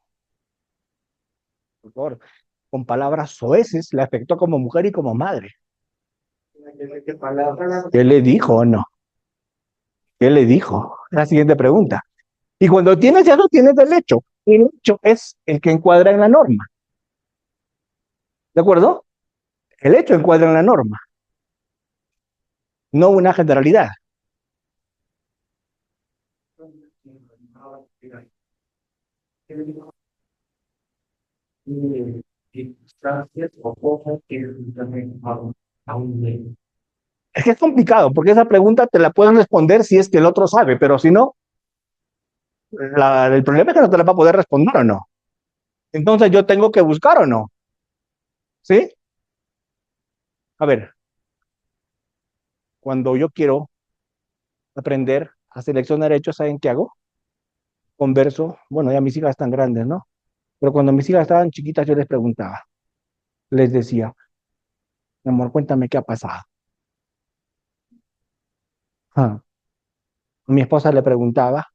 Por favor, con palabras soeces, le afectó como mujer y como madre. ¿Qué palabra? ¿Qué le dijo o no? ¿Qué le dijo? La siguiente pregunta. Y cuando tienes eso, tienes el hecho. El hecho es el que encuadra en la norma. ¿De acuerdo? El hecho encuadra en la norma, no una generalidad. Circunstancias o cosas que también aún Es que es complicado, porque esa pregunta te la pueden responder si es que el otro sabe, pero si no, el problema es que no te la va a poder responder o no. Entonces yo tengo que buscar o no. ¿Sí? A ver, cuando yo quiero aprender a seleccionar hechos, ¿saben qué hago? Converso, bueno, ya mis hijas están grandes, ¿no? Pero cuando mis hijas estaban chiquitas, yo les preguntaba, les decía, mi amor, cuéntame qué ha pasado. Ah, mi esposa le preguntaba,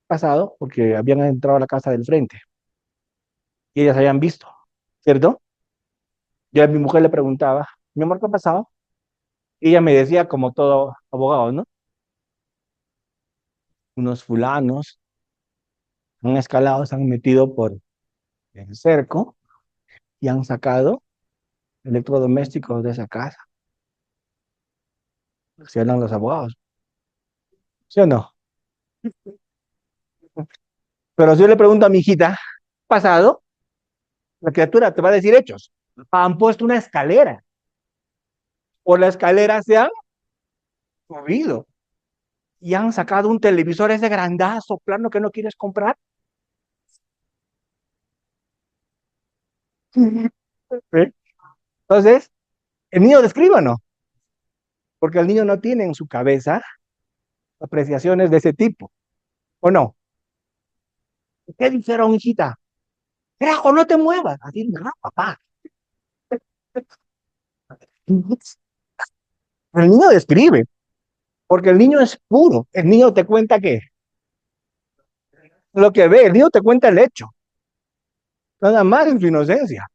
pasado, porque habían entrado a la casa del frente y ellas habían visto, ¿cierto? Yo a mi mujer le preguntaba, mi amor, ¿qué ha pasado? Y ella me decía, como todo abogado, ¿no? Unos fulanos han escalado, se han metido por el cerco y han sacado electrodomésticos de esa casa. Si hablan los abogados, ¿sí o no? Pero si yo le pregunto a mi hijita, pasado, la criatura te va a decir hechos. Han puesto una escalera. Por la escalera se han movido. Y han sacado un televisor ese grandazo, plano que no quieres comprar. ¿Sí? Entonces, el niño describe o no, porque el niño no tiene en su cabeza apreciaciones de ese tipo, ¿o no? ¿Qué dijeron, hijita? Carajo, no te muevas. Así, no, papá. El niño describe, porque el niño es puro. El niño te cuenta qué, lo que ve, el niño te cuenta el hecho, nada más en su inocencia,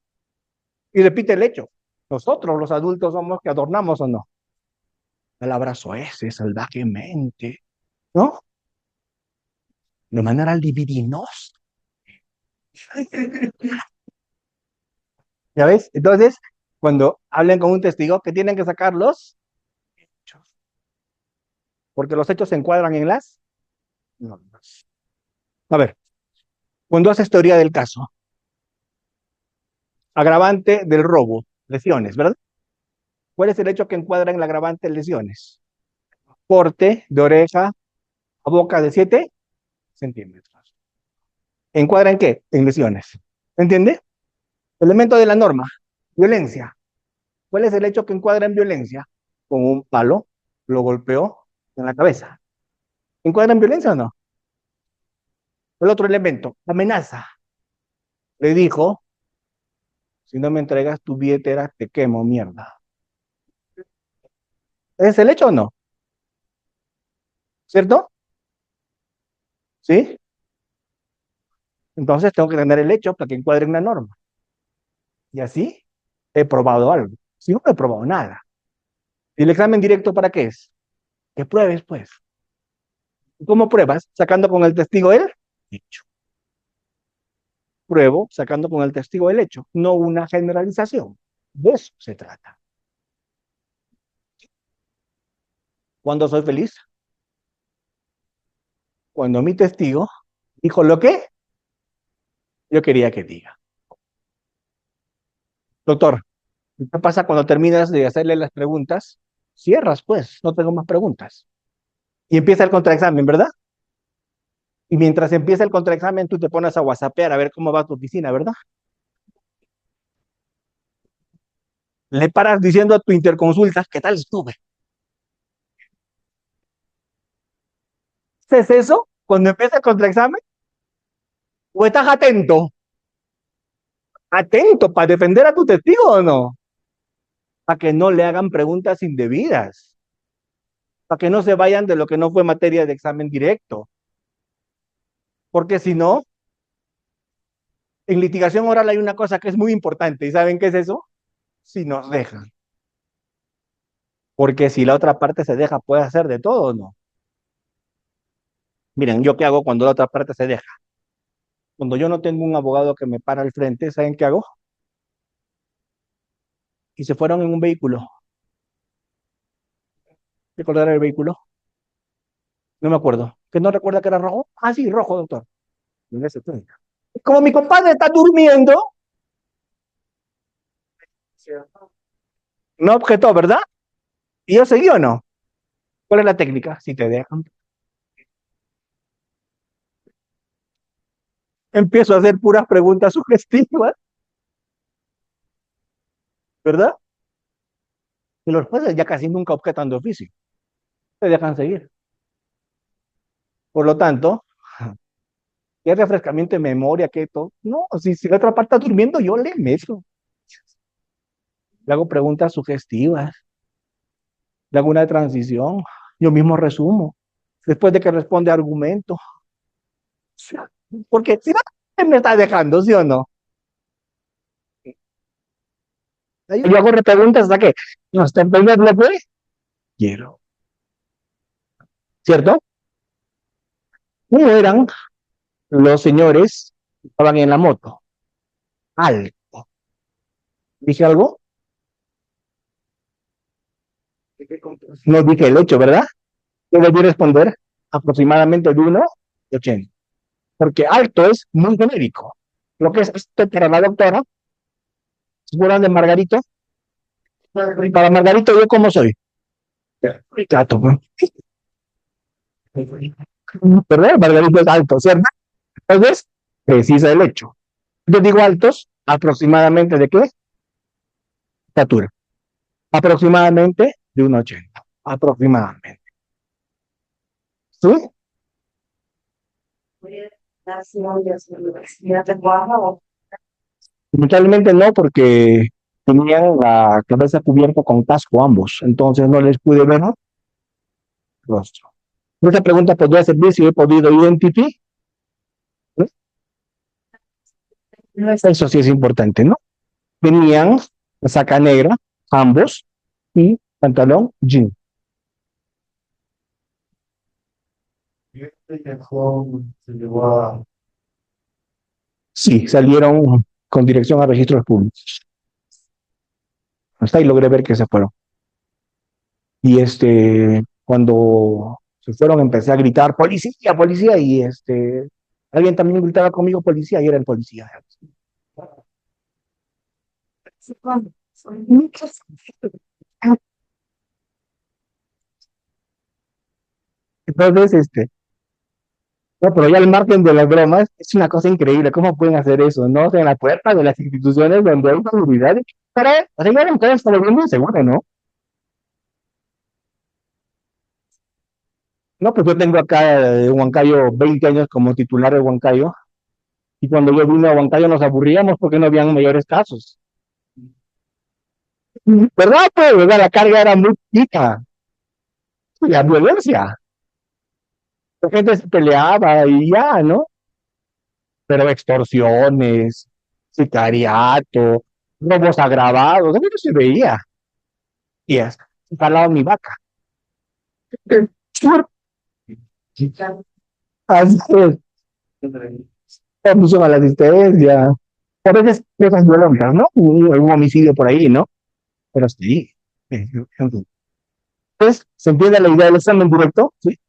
y repite el hecho. Nosotros, los adultos, somos que adornamos o no. El abrazo ese, salvajemente, ¿no? De manera libidinosa. ¿Ya ves? Entonces, cuando hablen con un testigo, ¿qué tienen que sacar los hechos? Porque los hechos se encuadran en las normas. A ver, cuando haces teoría del caso, agravante del robo, lesiones, ¿verdad? ¿Cuál es el hecho que encuadra en la agravante lesiones? Corte de oreja a boca de 7 centímetros. ¿Encuadra en qué? En lesiones. ¿Entiende? Elemento de la norma, violencia. ¿Cuál es el hecho que encuadra en violencia? Con un palo lo golpeó en la cabeza. ¿Encuadra en violencia o no? El otro elemento, amenaza. Le dijo, si no me entregas tu billetera, te quemo, mierda. ¿Es el hecho o no? ¿Cierto? ¿Sí? Entonces tengo que tener el hecho para que encuadre en la norma. Y así he probado algo. Si no, no he probado nada. ¿Y el examen directo para qué es? Que pruebes, pues. ¿Cómo pruebas? Sacando con el testigo el hecho. Pruebo sacando con el testigo el hecho, no una generalización. De eso se trata. ¿Cuándo soy feliz? Cuando mi testigo dijo lo que yo quería que diga. Doctor, ¿qué pasa cuando terminas de hacerle las preguntas? Cierras, pues, no tengo más preguntas. Y empieza el contraexamen, ¿verdad? Y mientras empieza el contraexamen, tú te pones a whatsappear a ver cómo va tu oficina, ¿verdad? Le paras diciendo a tu interconsulta, ¿qué tal estuve? ¿Haces eso cuando empieza el contraexamen? ¿O estás atento? Atento para defender a tu testigo o no, para que no le hagan preguntas indebidas, para que no se vayan de lo que no fue materia de examen directo, porque si no, en litigación oral hay una cosa que es muy importante, ¿y saben qué es eso? Si nos dejan, porque si la otra parte se deja, puede hacer de todo o no. Miren, ¿yo qué hago cuando la otra parte se deja? Cuando yo no tengo un abogado que me para al frente, ¿saben qué hago? Y se fueron en un vehículo. ¿Qué color era el vehículo? No me acuerdo. ¿Que no recuerda que era rojo? Ah, sí, rojo, doctor. En ese punto. Como mi compadre está durmiendo, ¿Cierto? no objetó, ¿verdad? ¿Y yo seguí o no? ¿Cuál es la técnica? Si te dejan. Empiezo a hacer puras preguntas sugestivas, ¿verdad? Y los jueces ya casi nunca objetan de oficio. Te dejan seguir. Por lo tanto, ¿qué refrescamiento de memoria? ¿Qué todo? No, si la otra parte está durmiendo, yo le meto. Le hago preguntas sugestivas. Le hago una transición. Yo mismo resumo. Después de que responde argumento. Porque si no, me está dejando, ¿sí o no? Yo hago preguntas hasta que no está entendiendo, pues. Quiero. ¿Cierto? ¿Cómo eran los señores que estaban en la moto? Alto. ¿Dije algo? ¿De qué compras? No dije el hecho, ¿verdad? Yo debí responder aproximadamente de 1,80. Porque alto es muy genérico. Lo que es esto para la doctora, si fueran de Margarito, para Margarito, ¿yo cómo soy? Trato, ¿no? ¿Verdad? Margarito es alto, ¿cierto? Entonces, precisa el hecho. Yo digo altos, aproximadamente de qué estatura. Aproximadamente de 1,80. Aproximadamente. ¿Sí? Lamentablemente no, porque tenían la cabeza cubierta con casco ambos, entonces no les pude ver el rostro. Esa pregunta podría servir si he podido identificar. Eso sí es importante, ¿no? Tenían saca negra, ambos, y pantalón jean. Se llevó a Sí, salieron con dirección a registros públicos. Hasta ahí logré ver que se fueron. Y cuando se fueron empecé a gritar, policía, policía, y alguien también gritaba conmigo, policía, y era el policía. Entonces, no, pero ya al margen de las bromas, es una cosa increíble, ¿cómo pueden hacer eso? ¿No? O sea, en la puerta de las instituciones donde hay seguridad, pero, o sea, ya eran todos bien inseguro, ¿no? No, pues yo tengo acá Huancayo 20 años como titular de Huancayo, y cuando yo vine a Huancayo nos aburríamos porque no habían mayores casos. ¿Verdad? Pues, ¿verdad? La carga era muy chica, la violencia. La gente se peleaba y ya, ¿no? Pero extorsiones, sicariato, robos agravados, eso no se veía. Y es, jalaba mi vaca. Así es, abuso a la asistencia. A veces cosas violentas, ¿no? Un homicidio por ahí, ¿no? Pero sí. En fin. Entonces, ¿se entiende la idea del examen directo? ¿Sí?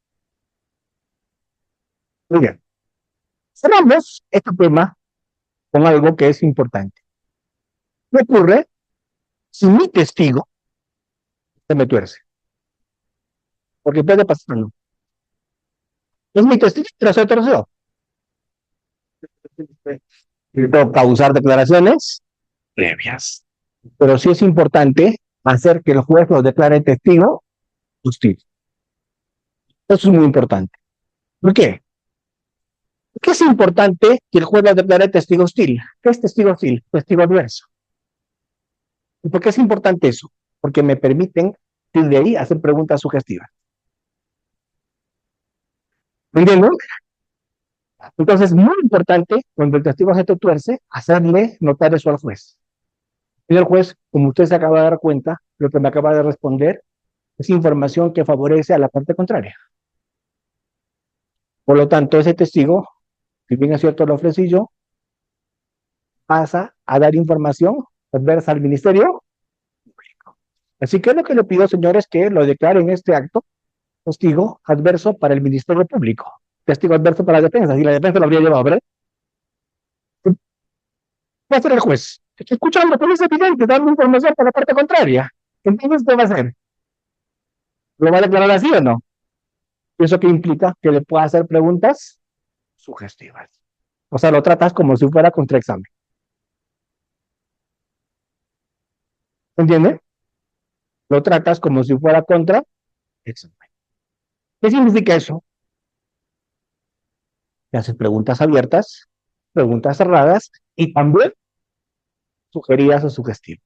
Muy bien. Cerramos este tema con algo que es importante. ¿Qué ocurre si mi testigo se me tuerce? Porque puede pasar, ¿no? Es mi testigo, pero se torció. Y puedo causar declaraciones previas. Pero sí es importante hacer que el juez lo declare testigo hostil. Eso es muy importante. ¿Por qué? ¿Por qué es importante que el juez lo declare testigo hostil? ¿Qué es testigo hostil? Testigo adverso. ¿Y por qué es importante eso? Porque me permiten, desde ahí, hacer preguntas sugestivas. ¿Me entienden? Entonces, muy importante, cuando el testigo se tuerce, hacerle notar eso al juez. Y el juez, como usted se acaba de dar cuenta, lo que me acaba de responder es información que favorece a la parte contraria. Por lo tanto, ese testigo, si bien es cierto lo ofrecí yo, pasa a dar información adversa al ministerio. Así que lo que le pido, señores, que lo declaren este acto testigo adverso para el Ministerio Público, testigo adverso para la defensa, si la defensa lo habría llevado, ¿verdad? Va a ser el juez. Estoy escuchando, pero es evidente, dando información para la parte contraria. Entonces, ¿qué va a hacer? ¿Lo va a declarar así o no? ¿Eso qué implica? Que le pueda hacer preguntas sugestivas. O sea, lo tratas como si fuera contraexamen. ¿Entiendes? Lo tratas como si fuera contra examen. ¿Qué significa eso? Le haces preguntas abiertas, preguntas cerradas y también sugeridas o sugestivas.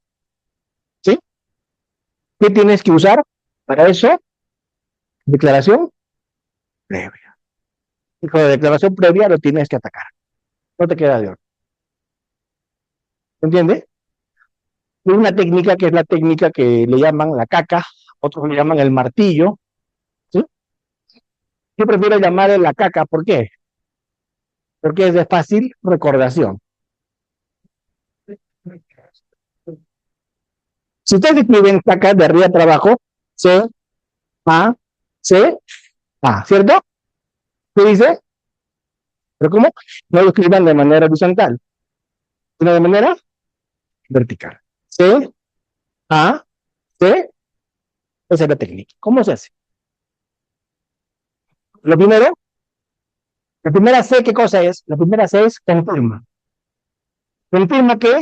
¿Sí? ¿Qué tienes que usar para eso? Declaración previa. Y con la declaración previa lo tienes que atacar. No te queda de otro. ¿Entiendes? Hay una técnica que es la técnica que le llaman la caca, otros le llaman el martillo. ¿Sí? Yo prefiero llamarle la caca. ¿Por qué? Porque es de fácil recordación. Si ustedes escriben caca de arriba para abajo, C, A, C, A, ¿cierto? ¿Qué dice? ¿Pero cómo? No lo escriban de manera horizontal, sino de manera vertical. C, A, C, esa es la técnica. ¿Cómo se hace? Lo primero, la primera C, ¿qué cosa es? La primera C es confirma. Confirma que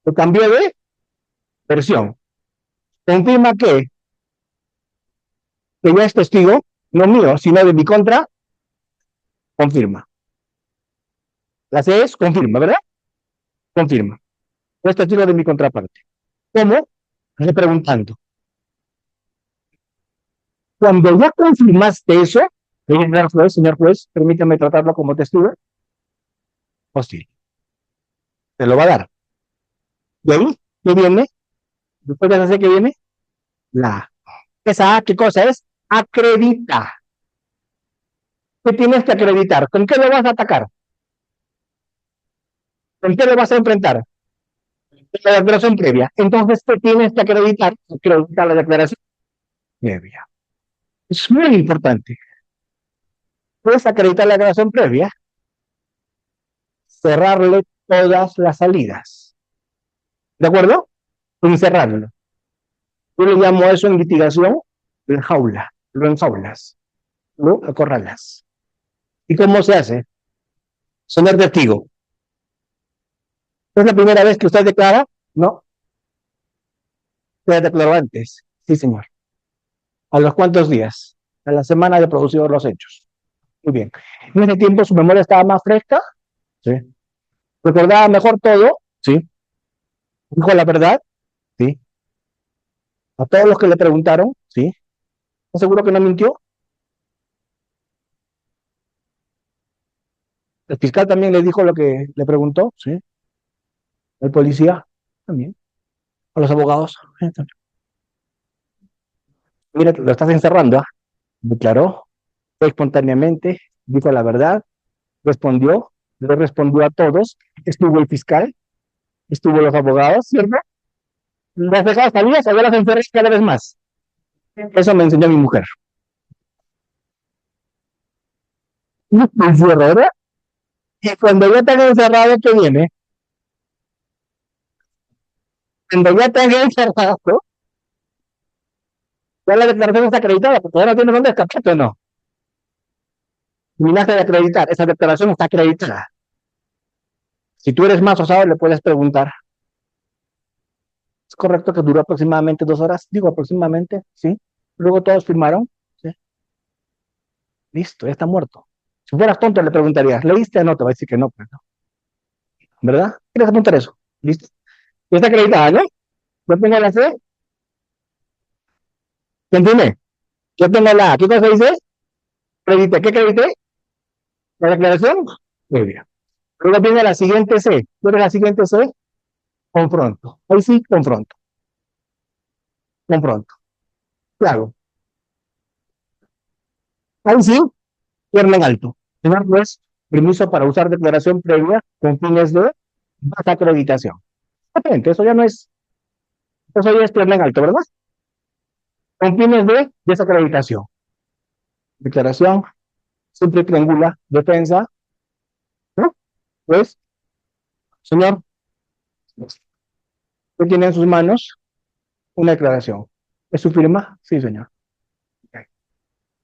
se cambió de versión. Confirma que ya es testigo, no mío, sino de mi contra, confirma. La C es confirma, ¿verdad? Confirma. No es testigo de mi contraparte. ¿Cómo? Repreguntando. Cuando ya confirmaste eso, señor juez, permítame tratarlo como testigo hostil. Te lo va a dar. ¿Y ahí qué viene? Después de la C, ¿qué viene? La A. Esa A, ¿qué cosa es? Acredita. ¿Qué tienes que acreditar? ¿Con qué lo vas a atacar? ¿Con qué lo vas a enfrentar? La declaración previa. Entonces, ¿qué tienes que acreditar? Acreditar la declaración previa. Es muy importante. Puedes acreditar la declaración previa, cerrarle todas las salidas. ¿De acuerdo? Encerrarlo. Yo le llamo eso en litigación, enjaula, lo enjaulas, lo acorralas. ¿Y cómo se hace? Sonar testigo. ¿Es la primera vez que usted declara? No. Usted declaró antes. Sí, señor. ¿A los cuántos días? A la semana de producidos los hechos. Muy bien. En ese tiempo su memoria estaba más fresca. Sí. ¿Recordaba mejor todo? Sí. ¿Dijo la verdad? Sí. ¿A todos los que le preguntaron? Sí. ¿Estás seguro que no mintió? ¿El fiscal también le dijo lo que le preguntó? Sí. ¿El policía? También. ¿A los abogados? Mira, lo estás encerrando, ¿ah? Declaró, fue espontáneamente, dijo la verdad, respondió, le respondió a todos, estuvo el fiscal, estuvo los abogados, ¿cierto? Las dejadas salidas, ahora las encerras cada vez más. Eso me enseñó mi mujer. Me encierro, ¿verdad? Y cuando ya tengo encerrado, ¿qué viene? Cuando ya tengo encerrado, ya la declaración está acreditada, porque ahora tiene dónde escaparte o no. Terminaste de acreditar, esa declaración está acreditada. Si tú eres más osado, le puedes preguntar. ¿Es correcto que duró aproximadamente 2 horas? Digo aproximadamente, sí. Luego todos firmaron. Sí. Listo, ya está muerto. Si fueras tonto, le preguntarías, ¿leíste o no? Te va a decir que no, pues, no. ¿Verdad? ¿Quieres apuntar eso? ¿Listo? Ya está acreditada, ¿no? Yo tengo la C. ¿Entiendes? Yo tengo la A. ¿Qué cosa dice? Acredité. ¿Qué acredité? La declaración. Muy bien. Luego viene la siguiente C. ¿Cuál es la siguiente C? Confronto. Ahí sí, confronto. Confronto. ¿Qué hago? Ahí sí, pierna en alto. Señor juez, permiso para usar declaración previa con fines de acreditación. Exactamente, eso ya es pierna en alto, ¿verdad? Con fines de desacreditación. Declaración, siempre triangula, defensa, ¿no? Pues, señor, usted tiene en sus manos una declaración. ¿Es su firma? Sí, señor.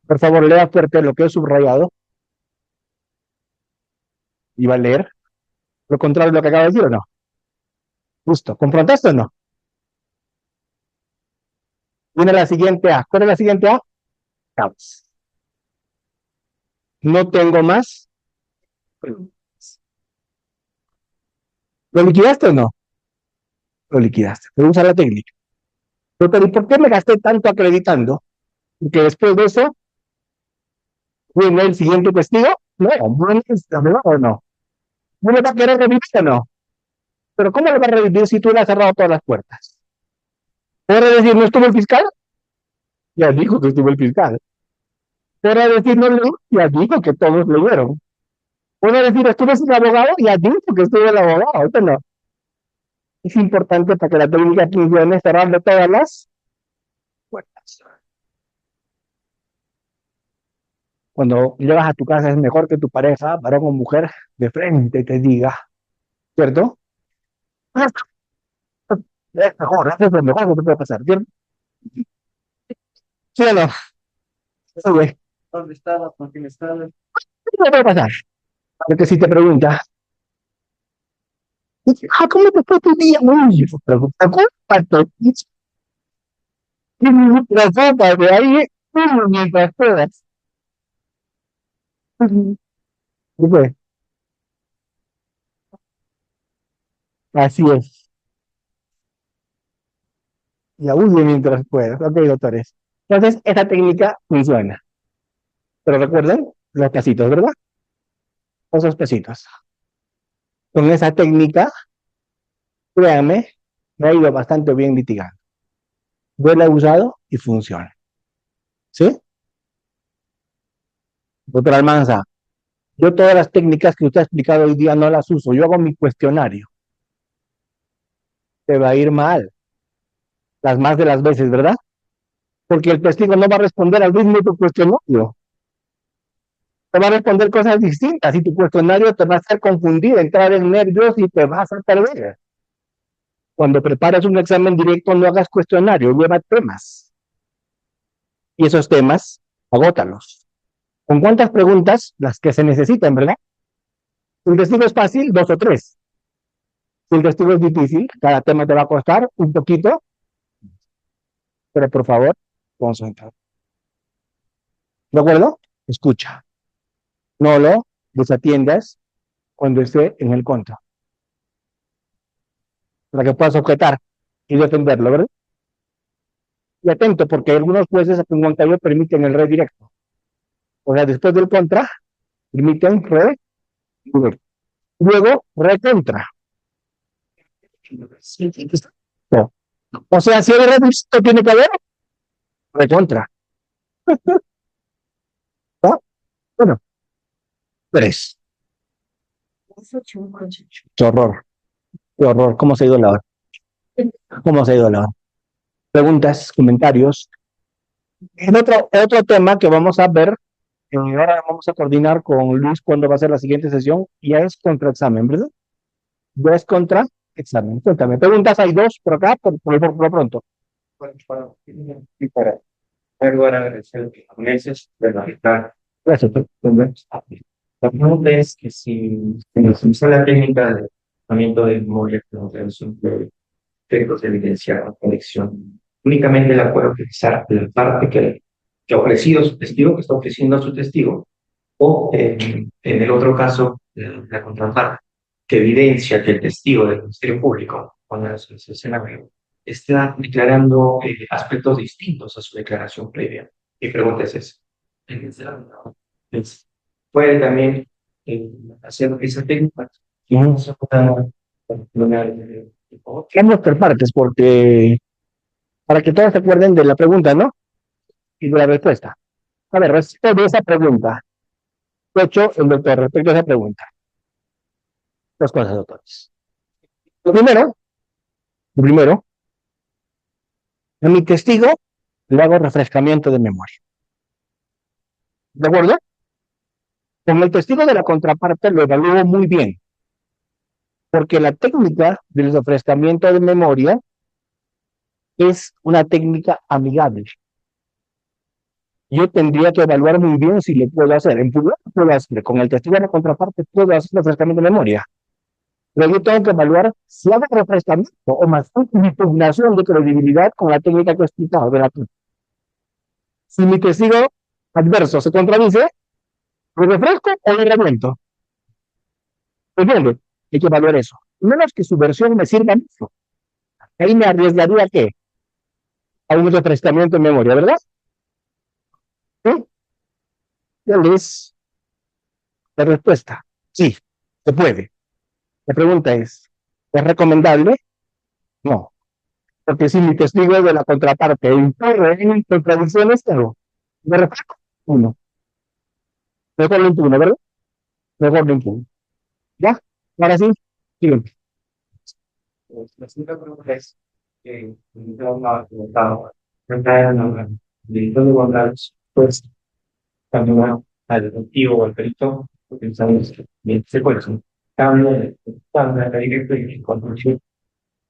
Por favor, lea fuerte lo que es subrayado y va a leer lo contrario de lo que acaba de decir o no. Justo. ¿Confrontaste o no? Viene la siguiente A. ¿Cuál es la siguiente A? Caos. No tengo más. ¿Lo liquidaste o no? Lo liquidaste. Pero usa la técnica. Pero ¿y por qué me gasté tanto acreditando? Porque después de eso, viene el siguiente testigo. No, bueno, o no. ¿No me va a querer revivir o no? Pero ¿cómo le va a revivir si tú le has cerrado todas las puertas? ¿Puede decir, no estuvo el fiscal? Ya dijo que estuvo el fiscal. ¿Puede decir, no leí? Ya dijo que todos leyeron. ¿Puede decir, estuve sin abogado? Ya dijo que estuvo el abogado. Esto no. Es importante para que la técnica funcione cerrarle todas las puertas. Cuando llegas a tu casa es mejor que tu pareja, varón o mujer, de frente te diga, ¿cierto? Es mejor, es lo mejor que te puede pasar, ¿cierto? ¿Sí o no? Eso, güey. ¿Dónde estaba? ¿Con quién estaba? ¿Qué te puede pasar? Porque si te pregunta, ¿cómo te fue tu día? Uy, preocúpate, preocúpate, ahí, mientras puedas. Y pues, así es. Y aún mientras puedas. Ok, doctores. Entonces, esta técnica funciona. Pero recuerden los casitos, ¿verdad? Esos pesitos. Con esa técnica, créanme, me ha ido bastante bien litigando. Yo la he usado y funciona. ¿Sí? Doctor Almanza, yo todas las técnicas que usted ha explicado hoy día no las uso. Yo hago mi cuestionario. Te va a ir mal. Las más de las veces, ¿verdad? Porque el testigo no va a responder al mismo tu cuestionario. Te va a responder cosas distintas y tu cuestionario te va a hacer confundir, entrar en nervios y te vas a perder. Cuando preparas un examen directo, no hagas cuestionario, lleva temas. Y esos temas, agótalos. ¿Con cuántas preguntas? Las que se necesitan, ¿verdad? Si el testigo es fácil, 2 o 3. Si el testigo es difícil, cada tema te va a costar un poquito, pero por favor, concentra. ¿De acuerdo? Escucha. No lo desatiendas cuando esté en el contra, para que puedas objetar y defenderlo, ¿verdad? Y atento, porque algunos jueces en Ontario permiten el redirecto. O sea, después del contra, permiten re, luego re contra. No. O sea, si hay redirecto, tiene que haber re contra. ¿No? Bueno, 3. Qué horror, qué horror. ¿Cómo se ha ido la hora? ¿Cómo se ha ido la hora? Preguntas, comentarios. otro tema que vamos a ver, ahora vamos a coordinar con Luis cuándo va a ser la siguiente sesión, ya es contraexamen, ¿verdad? Ya es contraexamen. Cuéntame, preguntas hay dos por acá, por lo pronto. Y para luego agradecer los japoneses de la mitad. Gracias. La pregunta es que si se usa la técnica de tratamiento de memoria como traducción de textos de evidencia o conexión, únicamente la puede utilizar la parte que ha ofrecido su testigo, que está ofreciendo a su testigo, o en el otro caso, la contraparte, que evidencia que el testigo del Ministerio Público, cuando se escenario, está declarando aspectos distintos a su declaración previa. Mi pregunta es esa. Puede también hacer esa técnica. Ujú. Vamos por partes, porque para que todos se acuerden de la pregunta, ¿no? Y de la respuesta. A ver, respecto de esa pregunta, ¿qué ha hecho el doctor respecto a esa pregunta? Dos cosas, doctores. Lo primero, a mi testigo le hago refrescamiento de memoria. ¿De acuerdo? Con el testigo de la contraparte lo evalúo muy bien, porque la técnica del refrescamiento de memoria es una técnica amigable. Yo tendría que evaluar muy bien si le puedo hacer. En primer lugar, puedo hacer, con el testigo de la contraparte puedo hacer refrescamiento de memoria. Pero yo tengo que evaluar si hago refrescamiento o más bien impugnación de credibilidad con la técnica que he explicado de la Si mi testigo adverso se contradice, ¿lo refresco o lo reviento? ¿Entiendes? Hay que evaluar eso. Menos que su versión me sirva mucho. Ahí me arriesgaría que a un refrescamiento en memoria, ¿verdad? ¿Sí? ¿Cuál es la respuesta? Sí, se puede. La pregunta ¿es recomendable? No. Porque si mi testigo de la contraparte incurre en contradicciones, pero me refresco. Uno. Mejor lo impugno, ¿verdad? Mejor lo impugno. ¿Ya? Ahora sí, siguiente. La segunda pregunta es que yo me ha preguntado, de dónde guardar pues cuando al testigo o al perito, pensamos bien, se puede hacer un cambio de directo y conclusión.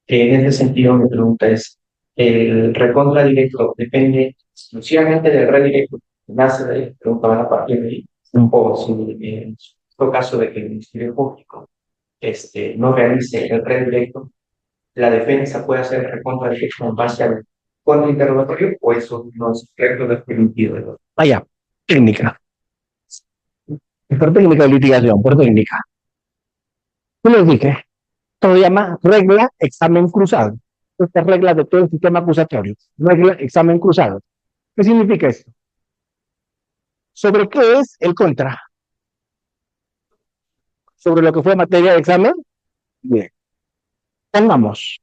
En ese sentido, mi pregunta es, ¿el recontra directo depende exclusivamente del redirecto que nace de ahí? Preguntaban a partir de ahí. O si en su caso de que el Ministerio Público no realice el redirecto, la defensa puede hacer recontra directo en base al contrainterrogatorio o eso no es cierto, no es permitido. Vaya, técnica. Por técnica de litigación, por técnica. Yo les dije, esto se llama regla examen cruzado. Esta es regla de todo el sistema acusatorio. Regla examen cruzado. ¿Qué significa esto? ¿Sobre qué es el contra? ¿Sobre lo que fue materia de examen? Bien. Pongamos.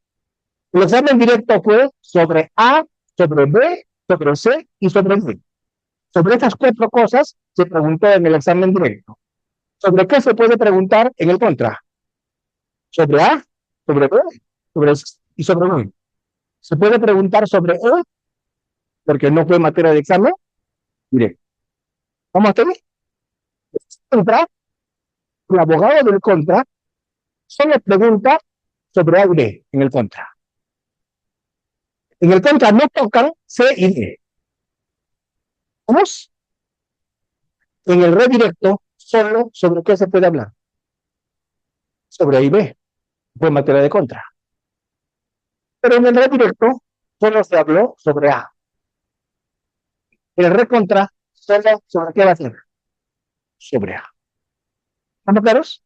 El examen directo fue sobre A, sobre B, sobre C y sobre D. Sobre estas cuatro cosas se preguntó en el examen directo. ¿Sobre qué se puede preguntar en el contra? Sobre A, sobre B, sobre C y sobre D. Se puede preguntar sobre E, porque no fue materia de examen directo. ¿Vamos a tener? Contra, el abogado del contra solo pregunta sobre A y B en el contra. En el contra no tocan C y D. ¿Vamos? En el redirecto, solo sobre qué se puede hablar. Sobre A y B. Fue materia de contra. Pero en el redirecto, solo se habló sobre A. El recontra, solo sobre qué va a ser. Sobre A. ¿Estamos claros?